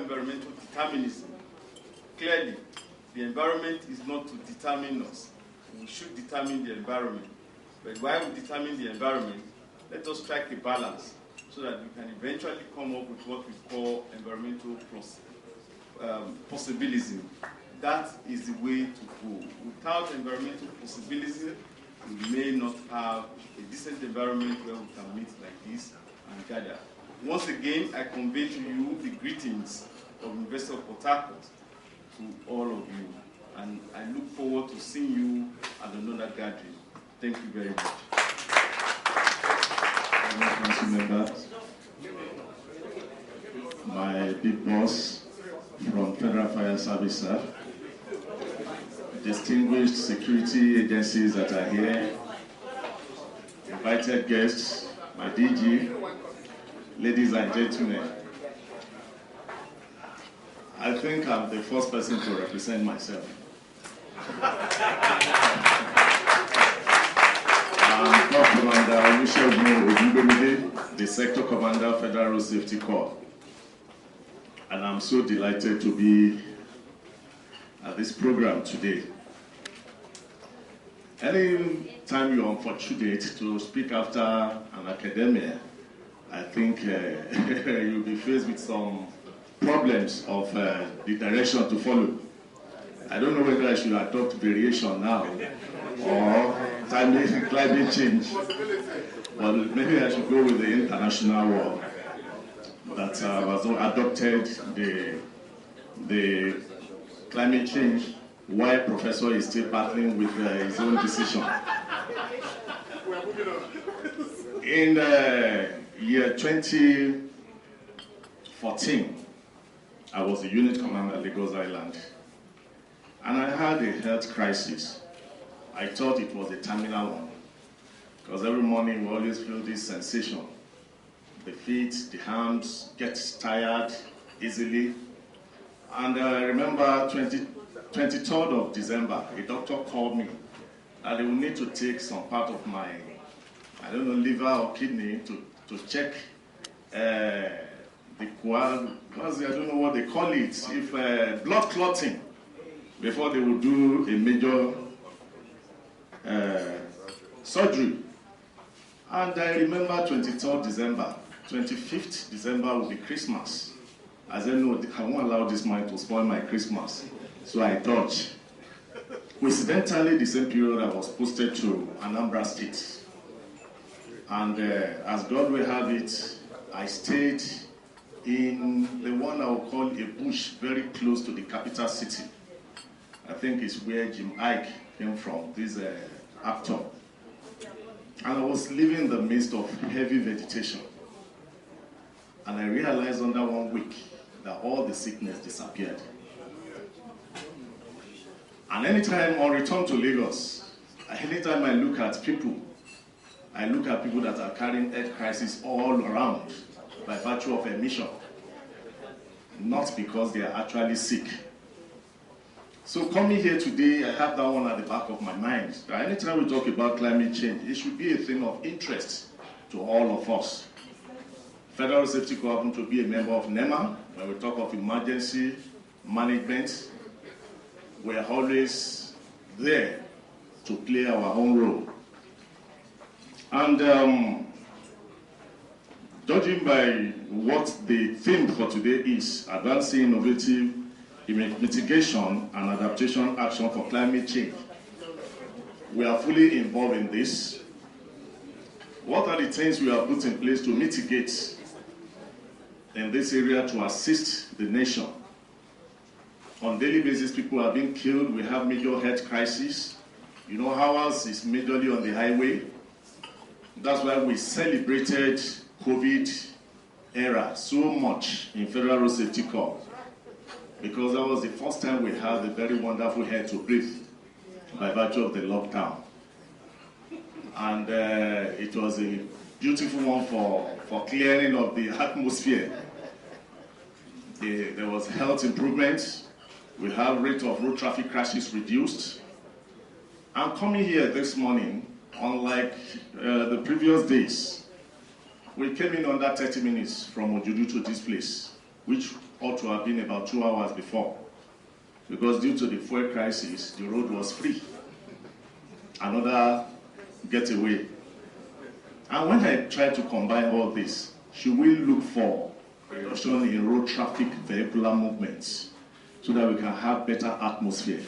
environmental determinism. Clearly, the environment is not to determine us. We should determine the environment. But while we determine the environment, let us strike a balance so that we can eventually come up with what we call environmental possibilism. That is the way to go. Without environmental possibilism, we may not have a decent environment where we can meet like this and gather. Once again, I convey to you the greetings of University of Port Harcourt to all of you. And I look forward to seeing you at another gathering. Thank you very much. Council member, my big boss from Federal Fire Service, distinguished security agencies that are here, invited guests, my DG, ladies and gentlemen. I think I'm the first person to represent myself. I'm Corps Commander Olusegun, the Sector Commander, Federal Road Safety Corps. And I'm so delighted to be at this program today. Any time you're unfortunate to speak after an academia, I think you'll be faced with some problems of the direction to follow. I don't know whether I should adopt variation now or climate change, but maybe I should go with the international world that has adopted the climate change while Professor is still battling with his own decision. In year 2014, I was a unit commander at Lagos Island, and I had a health crisis. I thought it was a terminal one, because every morning we always feel this sensation. The feet, the hands get tired easily. And I remember 23rd of December, a doctor called me that they will need to take some part of my, I don't know, liver or kidney to check the coag, because I don't know what they call it, if blood clotting, before they will do a major surgery. And I remember 23rd December, 25th December will be Christmas. I said, no, I won't allow this man to spoil my Christmas. So I dodged. Coincidentally, the same period I was posted to Anambra State. And as God will have it, I stayed in the one I will call a bush very close to the capital city. I think it's where Jim Ike came from, this actor. And I was living in the midst of heavy vegetation. And I realized under 1 week that all the sickness disappeared. And anytime on return to Lagos, anytime I look at people, I look at people that are carrying health crisis all around by virtue of emission, not because they are actually sick. So coming here today, I have that one at the back of my mind. That anytime we talk about climate change, it should be a thing of interest to all of us. Federal Safety Corps happens to be a member of NEMA. When we talk of emergency management, we're always there to play our own role. And judging by what the theme for today is, advancing innovative mitigation and adaptation action for climate change, we are fully involved in this. What are the things we have put in place to mitigate in this area to assist the nation? On a daily basis, people are being killed. We have major health crises. You know, ours is majorly on the highway. That's why we celebrated COVID era so much in Federal Road Safety Corps, because that was the first time we had a very wonderful air to breathe by virtue of the lockdown. And it was a beautiful one for clearing of the atmosphere. There was health improvement. We have rate of road traffic crashes reduced. I'm coming here this morning, unlike the previous days. We came in under 30 minutes from Ojudu to this place, which ought to have been about 2 hours before, because due to the fuel crisis, the road was free. Another getaway. And when I try to combine all this, should we look for a reduction in road traffic vehicular movements so that we can have better atmosphere?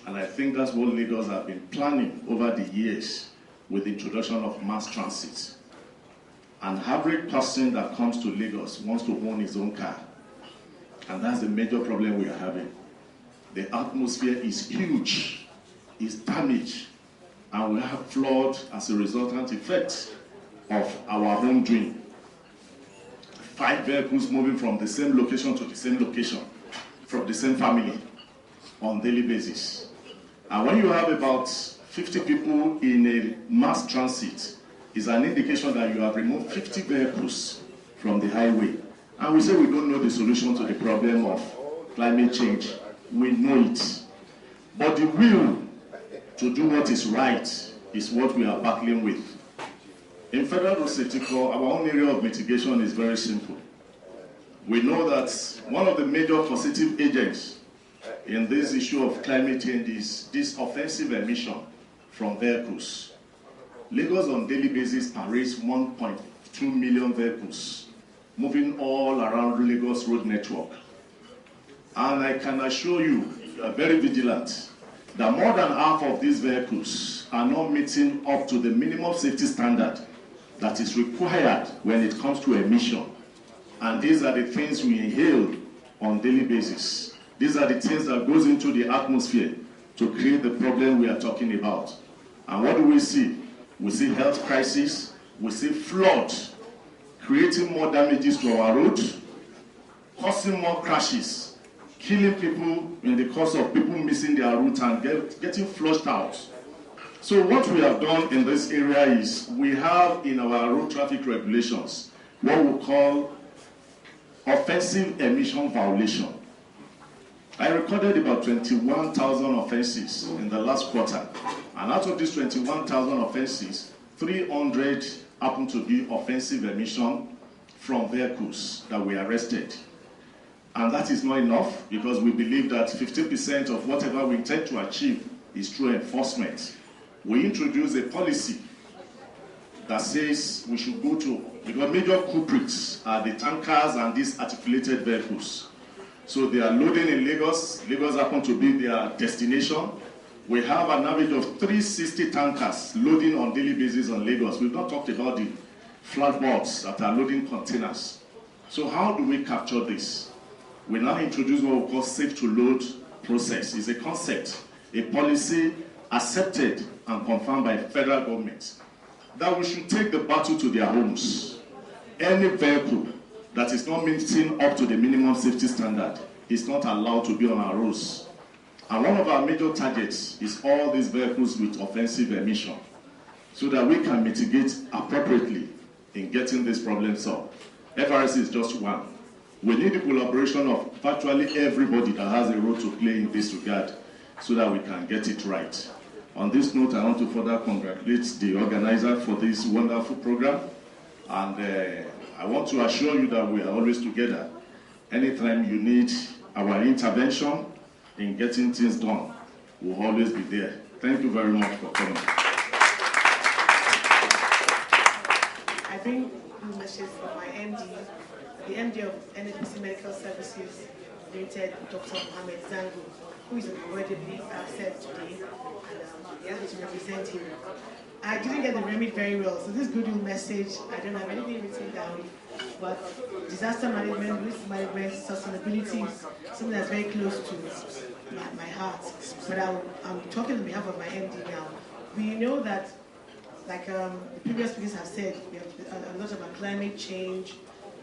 And I think that's what Lagos have been planning over the years with the introduction of mass transit. An average person that comes to Lagos wants to own his own car. And that's the major problem we are having. The atmosphere is huge, it's damaged, and we have flood as a resultant effect of our own doing. 5 vehicles moving from the same location to the same location, from the same family, on daily basis. And when you have about 50 people in a mass transit, it's an indication that you have removed 50 vehicles from the highway. And we say we don't know the solution to the problem of climate change. We know it. But the will to do what is right is what we are battling with. In Federal Road Safety Corps, our own area of mitigation is very simple. We know that one of the major causative agents in this issue of climate change is this offensive emission from vehicles. Lagos on daily basis parades 1.2 million vehicles moving all around Lagos road network. And I can assure you, if you are very vigilant, that more than half of these vehicles are not meeting up to the minimum safety standard that is required when it comes to emission. And these are the things we inhale on daily basis. These are the things that goes into the atmosphere to create the problem we are talking about. And what do we see? We see health crisis, we see flood, creating more damages to our roads, causing more crashes, killing people in the course of people missing their route and getting flushed out. So what we have done in this area is we have in our road traffic regulations what we call offensive emission violation. I recorded about 21,000 offenses in the last quarter. And out of these 21,000 offenses, 300 happen to be offensive emission from vehicles that we arrested. And that is not enough because we believe that 50% of whatever we intend to achieve is through enforcement. We introduce a policy that says we should go to, because major culprits are the tankers and these articulated vehicles. So they are loading in Lagos. Lagos happen to be their destination. We have an average of 360 tankers loading on daily basis on Lagos. We've not talked about the flatboats that are loading containers. So how do we capture this? We now introduce what we call safe-to-load process. It's a concept, a policy accepted and confirmed by federal government that we should take the battle to their homes. Any vehicle that is not meeting up to the minimum safety standard is not allowed to be on our roads. And one of our major targets is all these vehicles with offensive emission, so that we can mitigate appropriately in getting this problem solved. FRS is just one. We need the collaboration of virtually everybody that has a role to play in this regard, so that we can get it right. On this note, I want to further congratulate the organizer for this wonderful program. And I want to assure you that we are always together. Anytime you need our intervention in getting things done, we'll always be there. Thank you very much for coming. I bring a message from my MD, the MD of NECA Medical Services Limited, Dr. Mohammed Zango, who is unavoidably absent today, and he asked me to represent him. I didn't get the remit very well, so this goodwill message, I don't have anything written down, but disaster management, risk management, sustainability is something that's very close to my heart. But I'm talking on behalf of my MD now. We know that, like the previous speakers have said, we have a lot about climate change,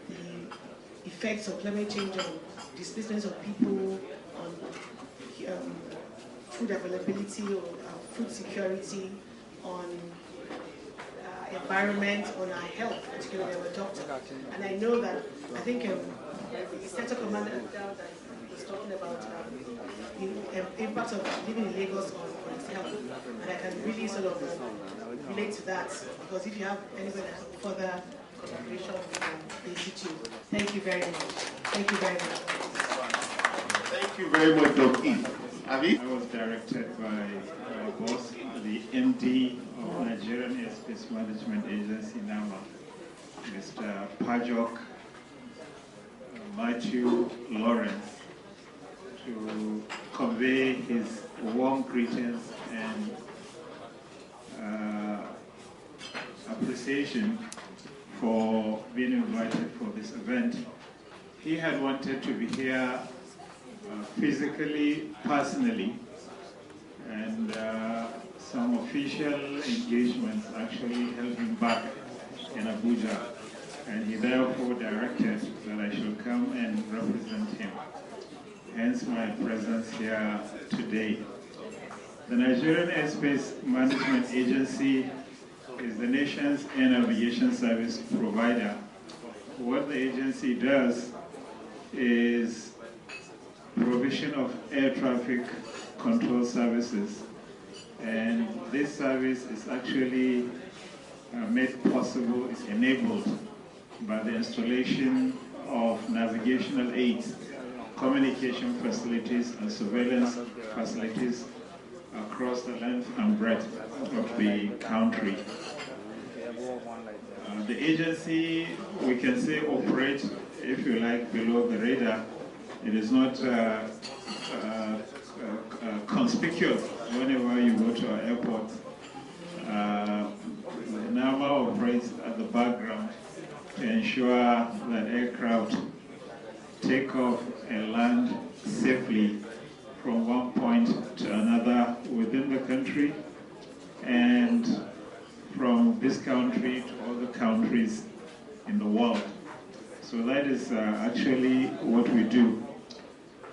the effects of climate change on displacement of people, on food availability or food security, on environment, on our health, particularly our doctor. And I know that, I think the Center Commander that was talking about the impact of living in Lagos on his health. And I can really sort of relate to that, because if you have anybody that has further collaboration with the Institute, thank you very much. Thank you very much. Thank you very much, Dr. E. Abi? I was directed by my boss, the MD of Nigerian Airspace Management Agency, NEMA, Mr. Pajok Matthew Lawrence, to convey his warm greetings and appreciation for being invited for this event. He had wanted to be here physically, personally, and some official engagements actually held him back in Abuja, and he therefore directed that I should come and represent him. Hence my presence here today. The Nigerian Airspace Management Agency is the nation's air navigation service provider. What the agency does is provision of air traffic control services, and this service is actually made possible, is enabled by the installation of navigational aids, communication facilities, and surveillance facilities across the length and breadth of the country. The agency, we can say, operates, if you like, below the radar. It is not conspicuous whenever you go to our airport. The NEMA operates at the background to ensure that aircraft take off and land safely from one point to another within the country and from this country to other countries in the world. So that is actually what we do.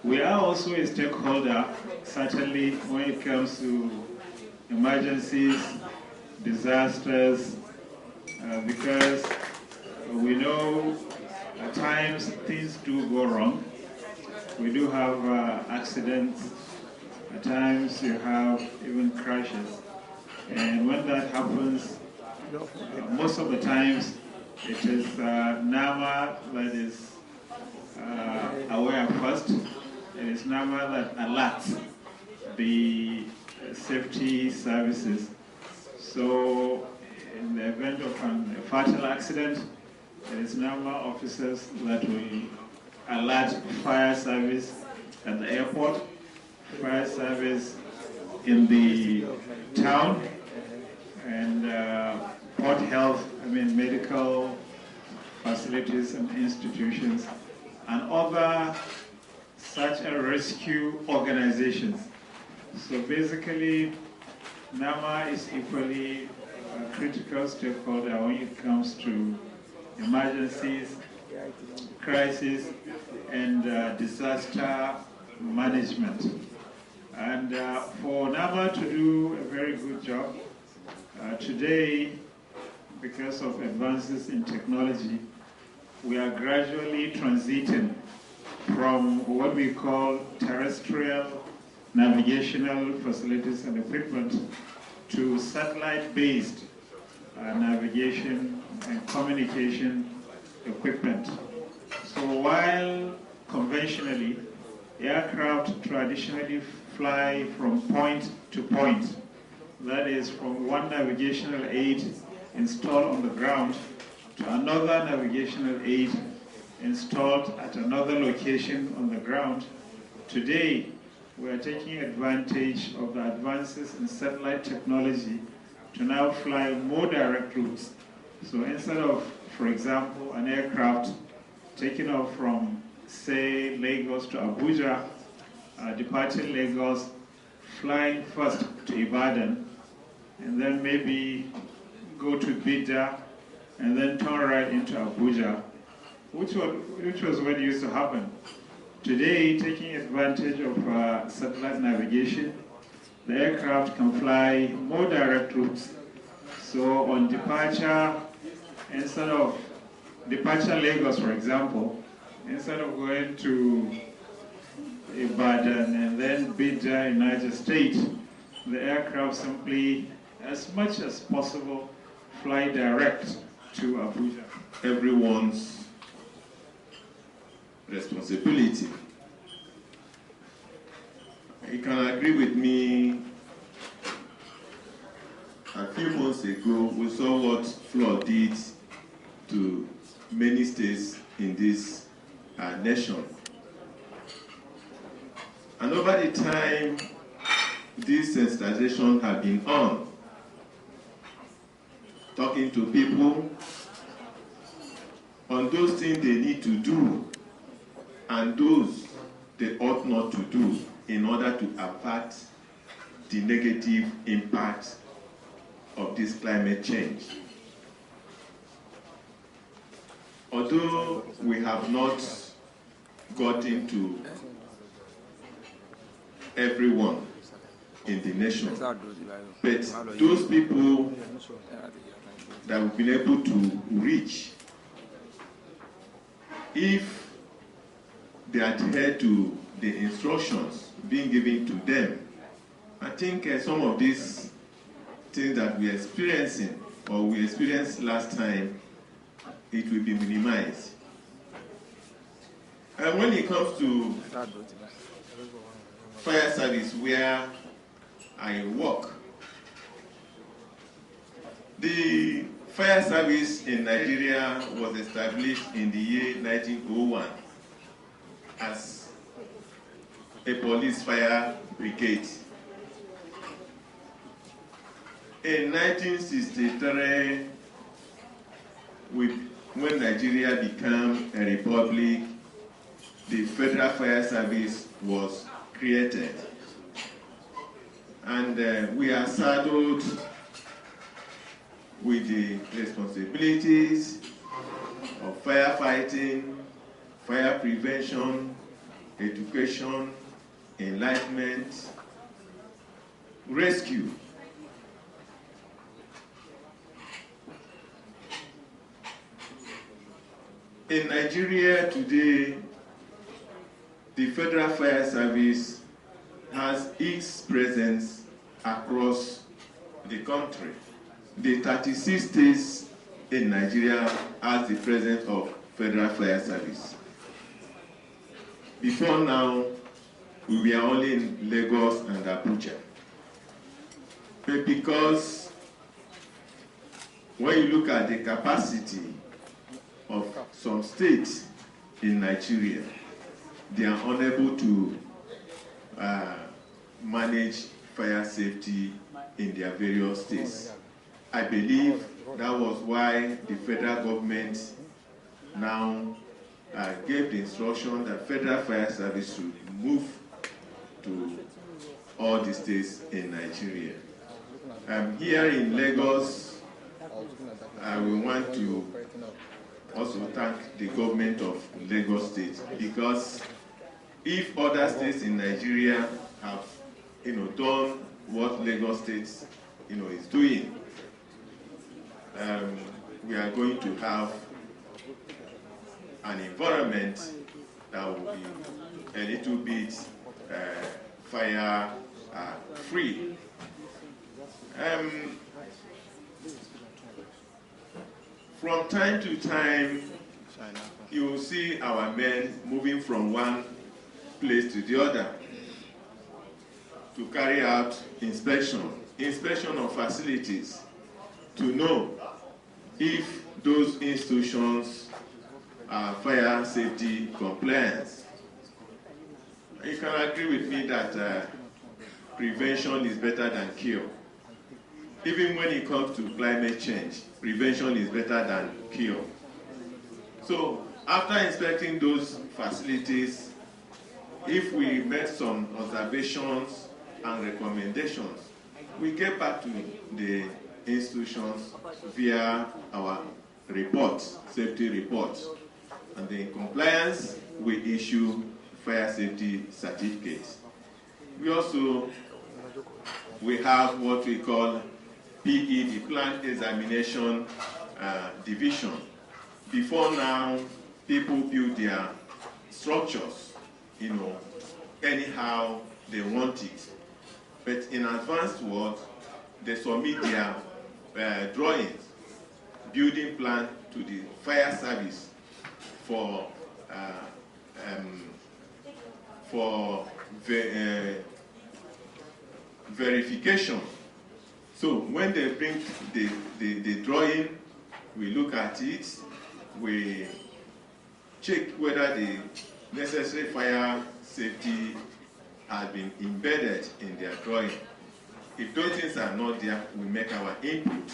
We are also a stakeholder, certainly when it comes to emergencies, disasters, because we know at times things do go wrong. We do have accidents. At times you have even crashes. And when that happens, most of the times it is NEMA that is aware first. It is NEMA that alerts the safety services. So in the event of a fatal accident, it is NEMA officers that will alert fire service at the airport, fire service in the town, and port health, medical facilities and institutions, and other search and rescue organizations. So basically, NEMA is equally a critical stakeholder when it comes to emergencies, crisis, and disaster management. And for NEMA to do a very good job, today, because of advances in technology, we are gradually transiting from what we call terrestrial navigational facilities and equipment to satellite-based navigation and communication equipment. So while conventionally, aircraft traditionally fly from point to point, that is from one navigational aid installed on the ground to another navigational aid installed at another location on the ground. Today, we are taking advantage of the advances in satellite technology to now fly more direct routes. So instead of, for example, an aircraft taking off from, say, Lagos to Abuja, departing Lagos, flying first to Ibadan, and then maybe go to Bida, and then turn right into Abuja, which was what used to happen. Today, taking advantage of satellite navigation, the aircraft can fly more direct routes. So on departure, instead of departure Lagos, for example, instead of going to Ibadan and then Bida in Niger State, the aircraft simply, as much as possible, fly direct to Abuja. Everyone's responsibility. You can agree with me, a few months ago, we saw what flood did to many states in this nation. And over the time, this sensitization has been on, talking to people on those things they need to do and those they ought not to do in order to avert the negative impact of this climate change. Although we have not got into everyone in the nation, but those people that we've been able to reach, if they adhere to the instructions being given to them, I think some of these things that we're experiencing or we experienced last time, it will be minimized. And when it comes to fire service where I work, the fire service in Nigeria was established in the year 1901 as a police fire brigade. In 1963, when Nigeria became a republic, the Federal Fire Service was created. And we are saddled with the responsibilities of firefighting, fire prevention, education, enlightenment, rescue. In Nigeria today, the Federal Fire Service has its presence across the country. The 36 states in Nigeria has the presence of Federal Fire Service. Before now, we were only in Lagos and Abuja. But because when you look at the capacity of some states in Nigeria, they are unable to manage fire safety in their various states. I believe that was why the federal government now gave the instruction that Federal Fire Service should move to all the states in Nigeria. Here in Lagos, we want to also thank the government of Lagos State, because if other states in Nigeria have done what Lagos State is doing, we are going to have an environment that will be a little bit fire free. From time to time, you will see our men moving from one place to the other to carry out inspection of facilities, to know if those institutions are fire safety compliant. You can agree with me that prevention is better than cure. Even when it comes to climate change, prevention is better than cure. So after inspecting those facilities, if we make some observations and recommendations, we get back to the institutions via our reports, safety reports. And then in compliance, we issue fire safety certificates. We have what we call PE, the Plant Examination Division. Before now, people build their structures, anyhow they want it. But in advanced world, they submit their drawings, building plan to the fire service for for verification. So when they bring the drawing, we look at it, we check whether the necessary fire safety has been embedded in their drawing. If those things are not there, we make our input,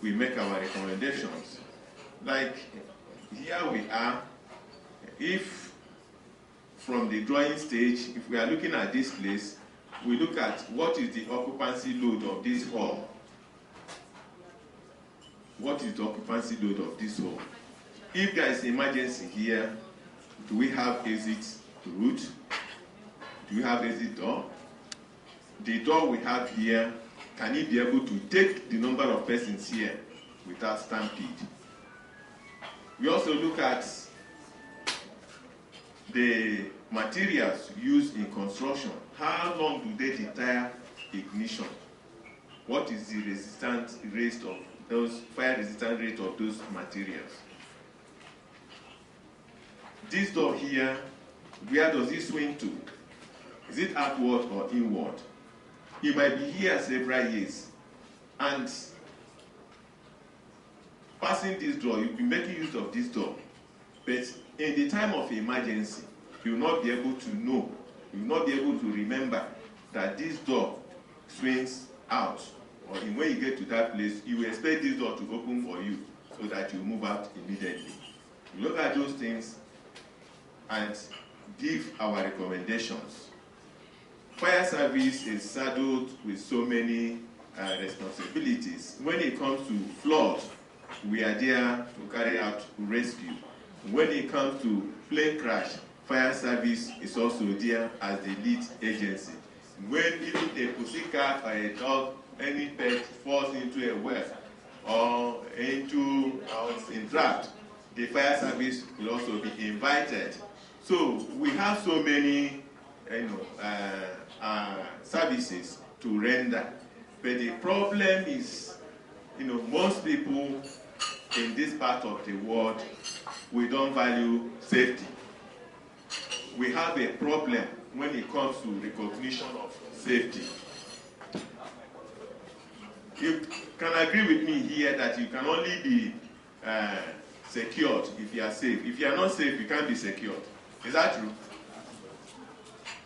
we make our recommendations. Like here we are, if from the drawing stage, if we are looking at this place, we look at what is the occupancy load of this hall. What is the occupancy load of this hall? If there is emergency here, do we have exit route? Do we have exit door? The door we have here, can it be able to take the number of persons here without stampede? We also look at the materials used in construction. How long do they deter ignition? What is the resistance rate of those, fire resistance rate of those materials? This door here, where does it swing to? Is it outward or inward? It might be here several years, and passing this door, you'll be making use of this door. But in the time of emergency, you will not be able to know, you will not be able to remember that this door swings out. Or when you get to that place, you expect this door to open for you so that you move out immediately. We look at those things and give our recommendations. Fire service is saddled with so many responsibilities. When it comes to flood, we are there to carry out rescue. When it comes to plane crash, fire service is also there as the lead agency. When even a pussycat or a dog, any pet falls into a well or into in draft, the fire service will also be invited. So we have so many services to render, but the problem is, most people in this part of the world, we don't value safety. We have a problem when it comes to recognition of safety. You can agree with me here that you can only be secured if you are safe. If you are not safe, you can't be secured. Is that true?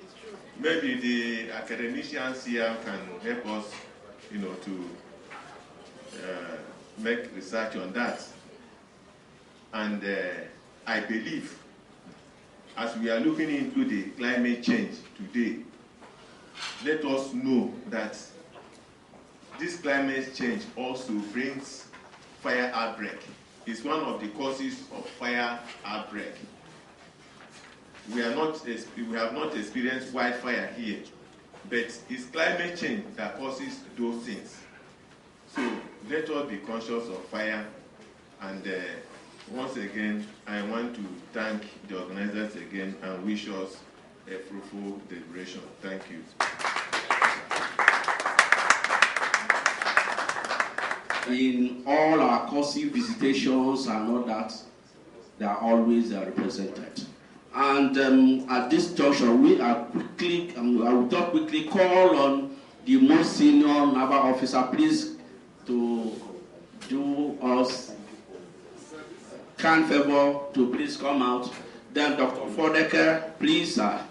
It's true. Maybe the academicians here can help us, to make research on that. And I believe, as we are looking into the climate change today, let us know that this climate change also brings fire outbreak. It's one of the causes of fire outbreak. We have not experienced wildfire here, but it's climate change that causes those things. So let us be conscious of fire. And once again, I want to thank the organizers again and wish us a fruitful deliberation. Thank you. In all our courses, visitations and all that, they are always represented. And at this juncture, we are quickly, I will talk quickly, call on the most senior naval officer, please, to do us kind favor to please come out. Then Dr. Fordecker, please, sir.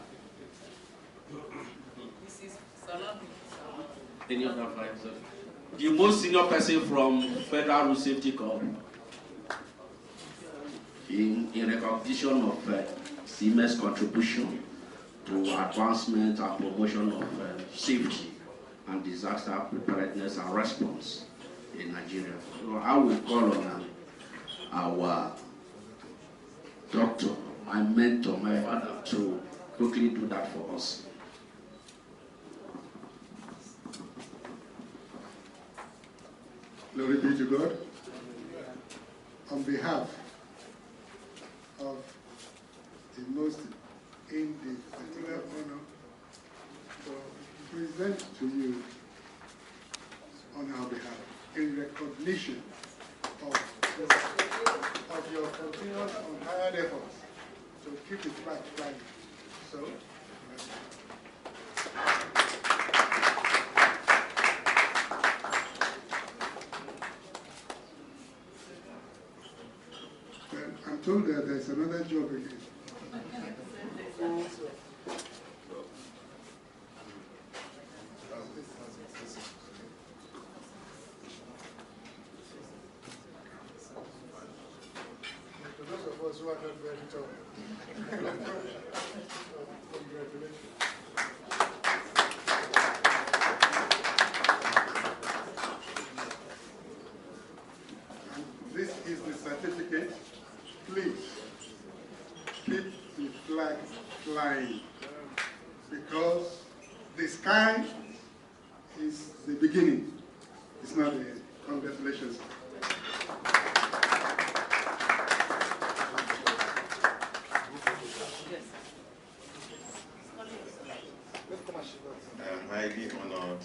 Any other advisor? The most senior person from Federal Road Safety Corps, in recognition of CMS contribution to advancement and promotion of safety and disaster preparedness and response in Nigeria. So I will call on our doctor, my mentor, my father, to quickly do that for us. Glory be to God. On behalf of the most particular honor to present to you on our behalf in recognition of your continuous untired efforts to keep the flag flying. So, well, I'm told that there's another job again. Who are not very tall. Congratulations. And this is the certificate. Please keep the flag flying, because the sky is the beginning. It's not the end. Congratulations. I am highly honored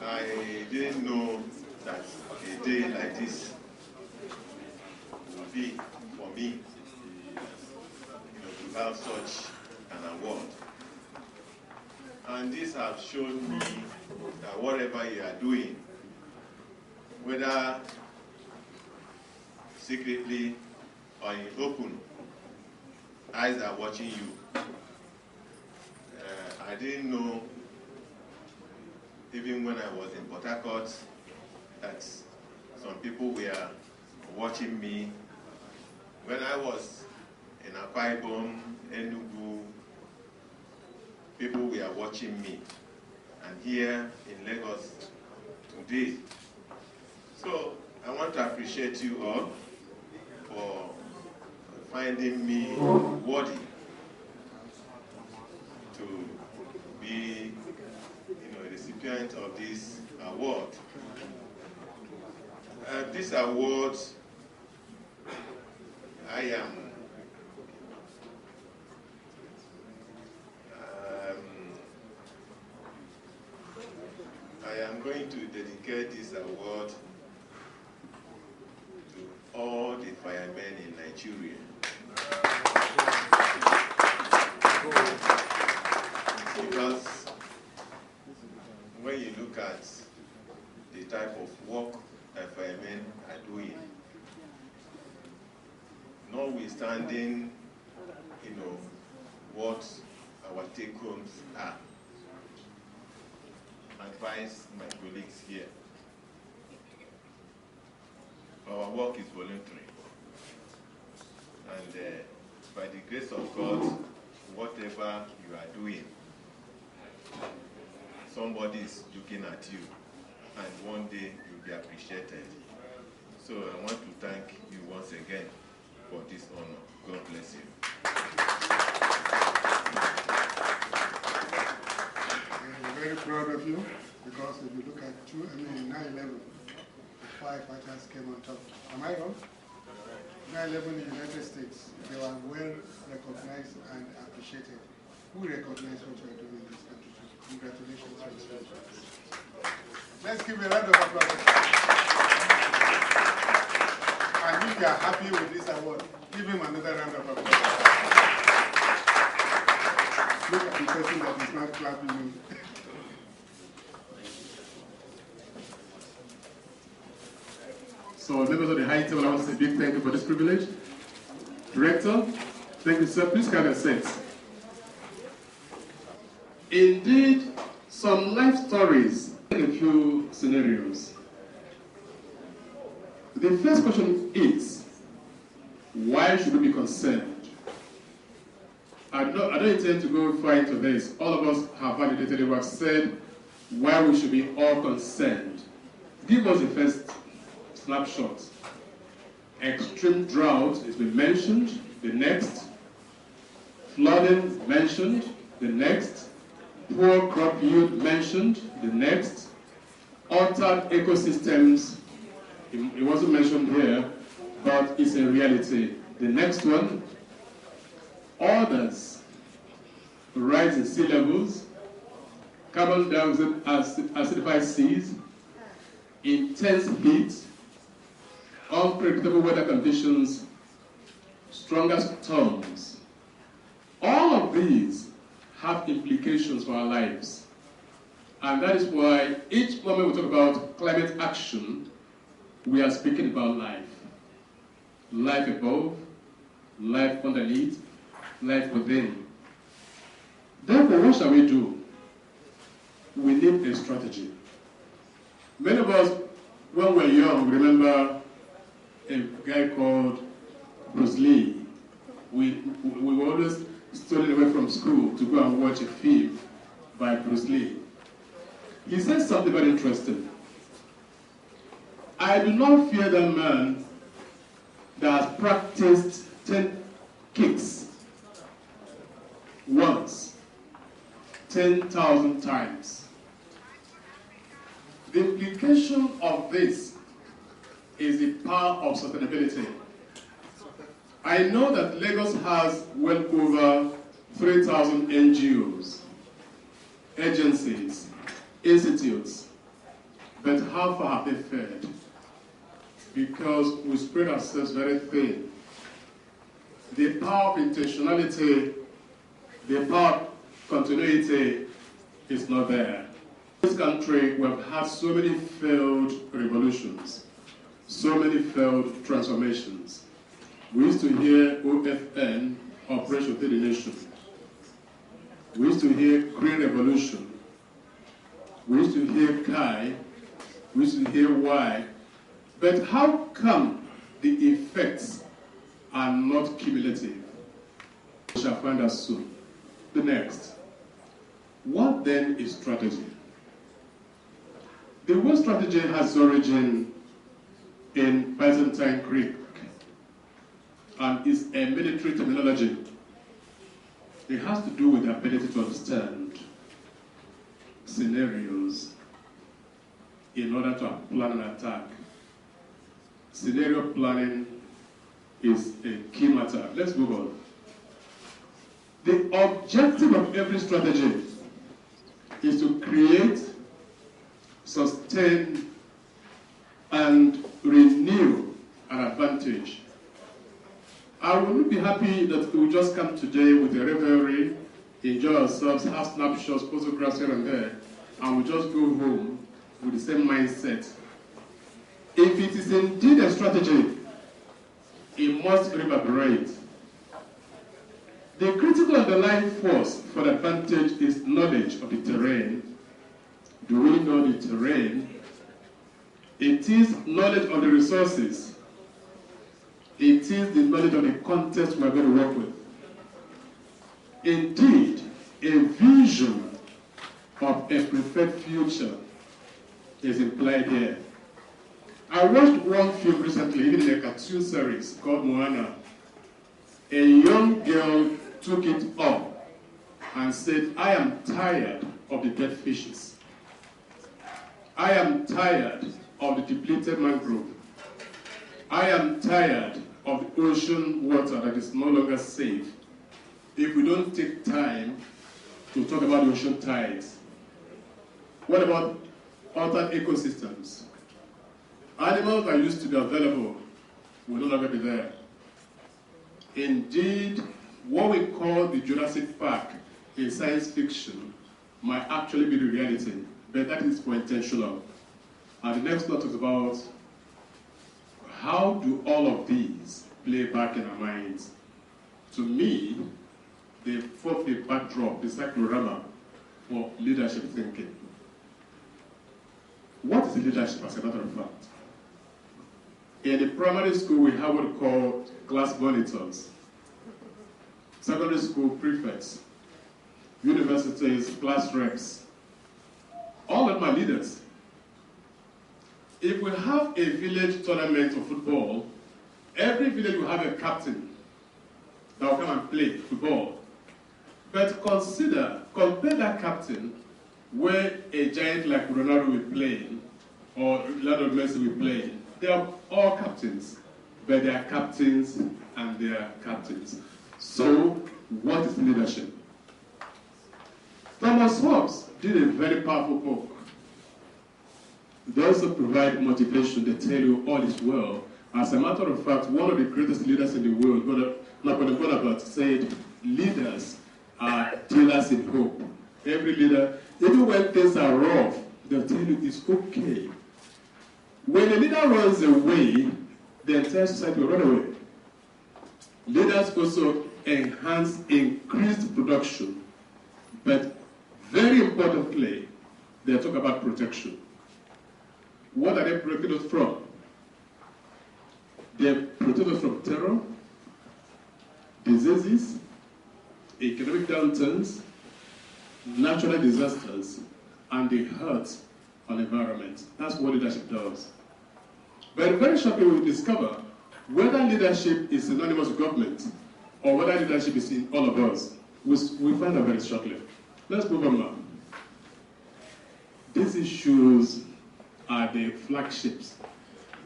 I didn't know that a day like this would be for me, to have such an award. And this has shown me that whatever you are doing, whether secretly or in open, eyes are watching you. I didn't know, even when I was in Port Harcourt, that some people were watching me. When I was in Akwa Ibom, Enugu, people were watching me. And here in Lagos today. So I want to appreciate you all for finding me worthy to be, a recipient of this award. This award, I am going to dedicate this award to all the firemen in Nigeria. Because when you look at the type of work that firemen are doing, notwithstanding, what our take-homes are, advise my colleagues here. Our work is voluntary. And by the grace of God, whatever you are doing, somebody is looking at you, and one day you'll be appreciated. So I want to thank you once again for this honor. God bless you. I'm very proud of you, because if you look at 9/11, the firefighters came on top. Am I wrong? 9/11 in the United States, they were well recognized and appreciated. Who recognized what you are doing in this country? Congratulations. Let's give a round of applause. And if you are happy with this award, give him another round of applause. Look at the person that is not clapping you. So, members of the high table, I want to say a big thank you for this privilege. Director, thank you, sir. Please come and sit. Indeed, some life stories, a few scenarios. The first question is, why should we be concerned? I don't intend to go far into this. All of us have validated it. We have said why we should be all concerned. Give us the first snapshot. Extreme drought has been mentioned. The next, flooding mentioned. The next, poor crop yield mentioned. The next, altered ecosystems. It wasn't mentioned here, but it's a reality. The next one, others, rise in sea levels, carbon dioxide acidified seas, intense heat, unpredictable weather conditions, stronger storms. All of these have implications for our lives. And that is why each moment we talk about climate action, we are speaking about life. Life above, life underneath, life within. Therefore, what shall we do? We need a strategy. Many of us, when we were young, remember a guy called Bruce Lee. We were always stolen away from school to go and watch a film by Bruce Lee. He said something very interesting. I do not fear the man that has practiced 10 kicks once, 10,000 times. The implication of this is the power of sustainability. I know that Lagos has well over 3,000 NGOs, agencies, institutes, but how far have they fared? Because we spread ourselves very thin. The power of intentionality, the power of continuity is not there. In this country, we have had so many failed revolutions, so many failed transformations. We used to hear OFN, Operation Feed the Nation. We used to hear Green Revolution. We used to hear Kai. We used to hear Y. But how come the effects are not cumulative? We shall find out soon. The next. What then is strategy? The word strategy has origin in Byzantine Greek and is a military terminology. It has to do with the ability to understand scenarios in order to plan an attack. Scenario planning is a key matter. Let's move on. The objective of every strategy is to create, sustain, and renew an advantage. I would be happy that we will just come today with a revelry, enjoy ourselves, have snapshots, photographs here and there, and we just go home with the same mindset. If it is indeed a strategy, it must reverberate. The critical underlying force for the advantage is knowledge of the terrain. Do we know the terrain? It is knowledge of the resources. It is the knowledge of the context we are going to work with. Indeed, a vision of a preferred future is implied here. I watched one film recently, even in a cartoon series called Moana. A young girl took it up and said, I am tired of the dead fishes. I am tired of the depleted mangrove. I am tired of the ocean water that is no longer safe. If we don't take time to talk about the ocean tides, what about altered ecosystems? Animals that used to be available will no longer be there. Indeed, what we call the Jurassic Park in science fiction might actually be the reality, but that is for intentional. And the next thought is about how do all of these play back in our minds? To me, they form the backdrop, the cyclorama for leadership thinking. What is leadership, as a matter of fact? In the primary school, we have what we call class monitors. Secondary school prefects. Universities, class reps. All of my leaders. If we have a village tournament of football, every village will have a captain that will come and play football. But compare that captain where a giant like Ronaldo will play, or Lionel Messi will play. They are all captains, but they are captains and they are captains. So, what is leadership? Thomas Hobbes did a very powerful book. They also provide motivation. They tell you all is well. As a matter of fact, one of the greatest leaders in the world, Napoleon Bonaparte, said, leaders are dealers in hope. Every leader, even when things are rough, they'll tell you it's okay. When a leader runs away, the entire society will run away. Leaders also enhance increased production, but very importantly, they talk about protection. What are they protecting us from? They protect us from terror, diseases, economic downturns, natural disasters, and the hurt on the environment. That's what leadership does. But very shortly we'll discover whether leadership is synonymous with government or whether leadership is in all of us. We'll find out very shortly. Let's move on now. These issues are the flagships.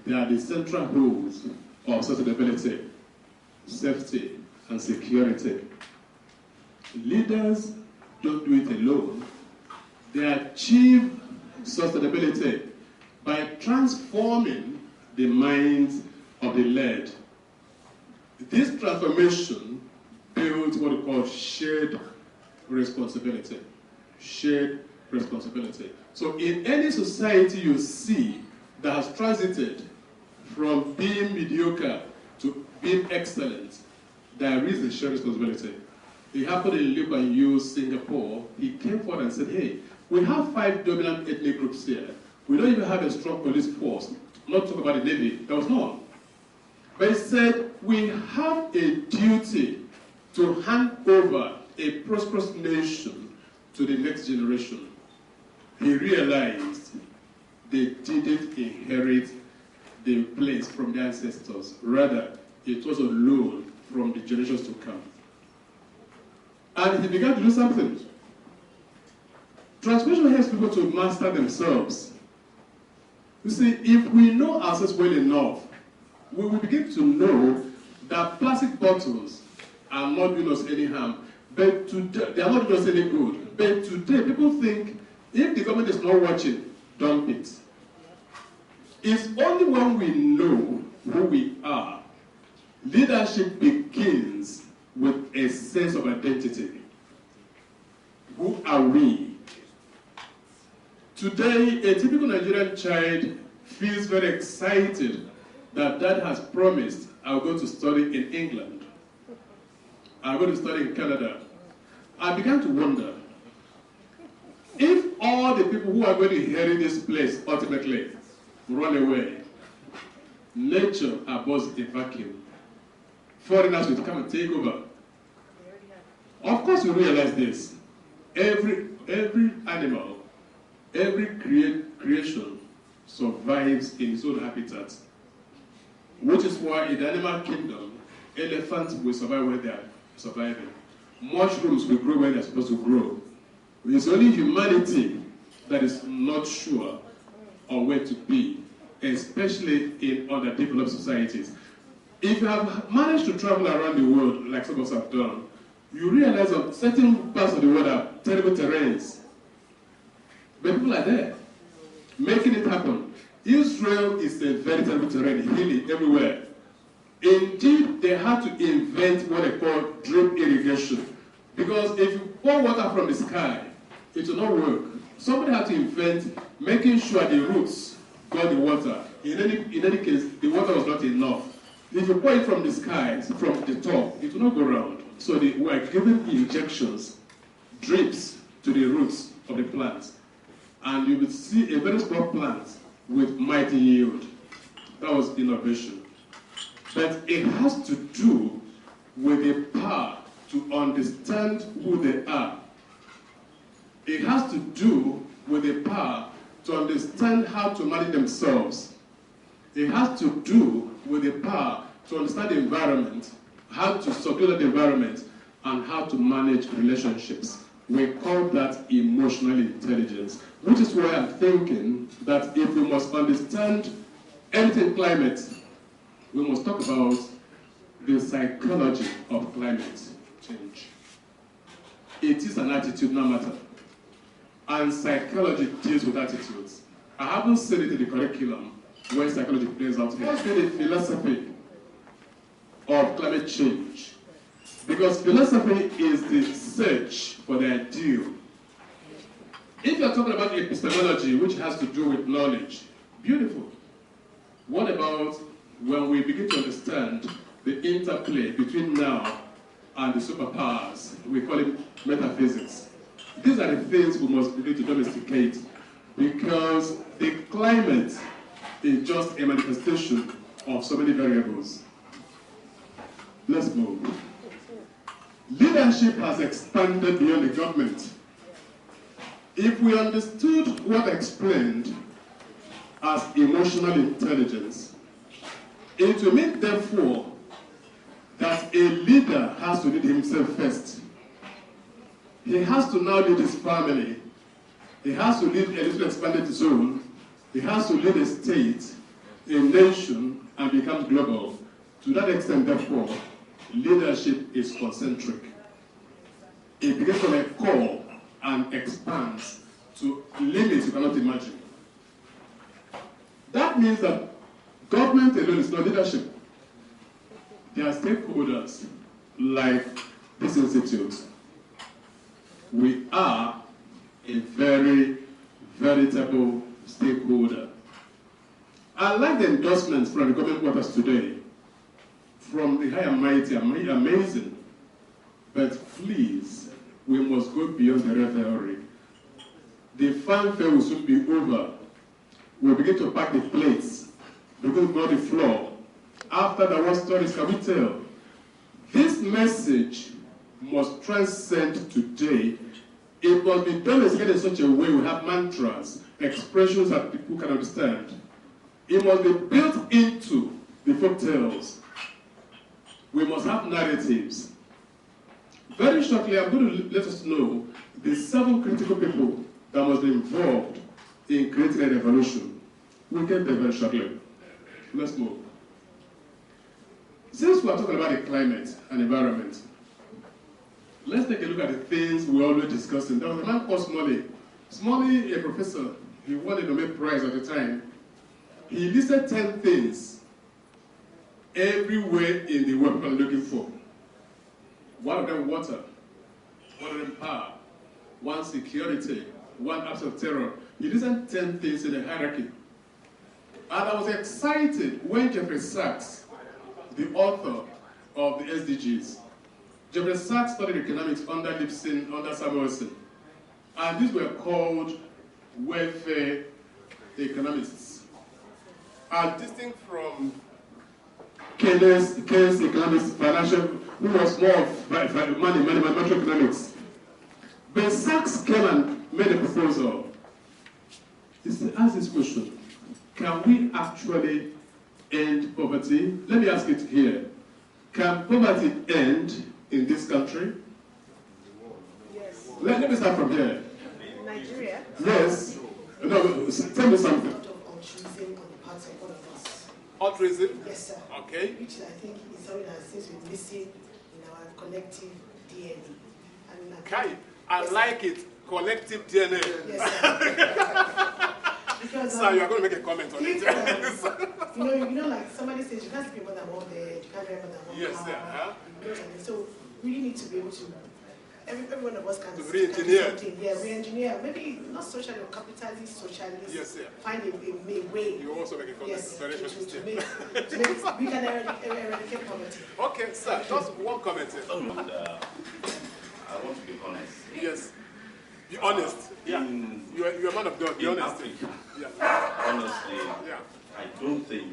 They are the central goals of sustainability, safety, and security. Leaders don't do it alone. They achieve sustainability by transforming the minds of the led. This transformation builds what we call shared responsibility. Shared responsibility. So in any society you see that has transited from being mediocre to being excellent, there is a shared responsibility. It happened in Lee Kuan Yew's Singapore. He came forward and said, hey, we have 5 dominant ethnic groups here. We don't even have a strong police force. Not talk about the Navy. There was none. But he said, we have a duty to hand over a prosperous nation to the next generation. He realized they didn't inherit the place from their ancestors. Rather, it was a loan from the generations to come. And he began to do something. Transformation helps people to master themselves. You see, if we know ourselves well enough, we will begin to know that plastic bottles are not doing us any harm. But today, they are not doing us any good. But today, people think, if the government is not watching, dump it. It's only when we know who we are. Leadership begins with a sense of identity. Who are we? Today, a typical Nigerian child feels very excited that dad has promised, I'll go to study in England. I'll go to study in Canada. I began to wonder, if all the people who are going to inherit this place ultimately run away, nature abhors a vacuum. Foreigners will come and take over. Of course, we realize this. Every animal, every creation survives in its own habitat, which is why in the animal kingdom, elephants will survive where they are surviving. Mushrooms will grow where they're supposed to grow. It's only humanity that is not sure on where to be, especially in underdeveloped societies. If you have managed to travel around the world, like some of us have done, you realize that certain parts of the world are terrible terrains. But people are there, making it happen. Israel is a very terrible terrain, hilly everywhere. Indeed, they had to invent what they call drip irrigation. Because if you pour water from the sky, it will not work. Somebody had to invent making sure the roots got the water. In any case, the water was not enough. If you pour it from the sky, from the top, it will not go round. So they were given injections, drips to the roots of the plant. And you would see a very small plant with mighty yield. That was innovation. But it has to do with the power to understand who they are. It has to do with the power to understand how to manage themselves. It has to do with the power to understand the environment, how to circulate the environment, and how to manage relationships. We call that emotional intelligence, which is why I'm thinking that if we must understand anything climate, we must talk about the psychology of climate change. It is an attitude, no matter. And psychology deals with attitudes. I haven't seen it in the curriculum where psychology plays out here. It's been a philosophy of climate change. Because philosophy is the search for the ideal. If you're talking about epistemology, which has to do with knowledge, beautiful. What about when we begin to understand the interplay between now and the superpowers? We call it metaphysics. These are the things we must begin to domesticate, because the climate is just a manifestation of so many variables. Let's move. Leadership has expanded beyond the government. If we understood what I explained as emotional intelligence, it will mean, therefore, that a leader has to lead himself first. He has to now lead his family. He has to lead a little expanded zone. He has to lead a state, a nation, and become global. To that extent, therefore, leadership is concentric. It begins from a core and expands to limits you cannot imagine. That means that government alone is not leadership. There are stakeholders like this institute. We are a very veritable stakeholder. I like the endorsements from the government quarters today, from the high and mighty, amazing. But please, we must go beyond the revelry. The fanfare will soon be over. We'll begin to pack the plates, begin to go the floor. After that, what stories can we tell? This message must transcend today. It must be domesticated in such a way we have mantras, expressions that people can understand. It must be built into the folk tales. We must have narratives. Very shortly, I'm going to let us know the 7 critical people that must be involved in creating a revolution. We'll get there very shortly. Let's move. Since we are talking about the climate and environment, let's take a look at the things we always discussing. There was a man called Smalley. Smalley, a professor, he won a Nobel Prize at the time. He listed 10 things everywhere in the world people are looking for. One of them water, one of them power, one security, one absence of terror. He listed 10 things in the hierarchy. And I was excited when Jeffrey Sachs, the author of the SDGs, Jeffrey Sachs studied economics under Lipson, under Samuelson. And these were called welfare economists. And distinct from Keynes economics, financial, who was more of money, macroeconomics. But Sachs came and made a proposal. He said, ask this question: can we actually end poverty? Let me ask it here. Can poverty end in this country? Yes. Let me start from here. Nigeria? Yes. No, tell me something. Altruism on the part of all of us. Altruism? Yes, sir. Okay. Which I think is something that seems to be missing in our collective DNA. And Okay. I like it. Collective DNA. Yes, sir. Because, so you're going to make a comment on it. you know, like somebody says, you can't speak more than one bed, you can't drive more than one Yes, car. yeah. You know, so we really need to be able to, every one of us can to do re-engineer. something. Yeah, re-engineer. Maybe not socially or capitalist, socialist. Yes, yeah. Find a way. You also make a comment. Yes, Very to interesting. make, we can eradicate poverty. Okay, sir. Just one comment here. I want to be honest. Yes. Be honest. Yeah. You're a man of God. Be In honest. Africa, Yeah. honestly, Yeah. I don't think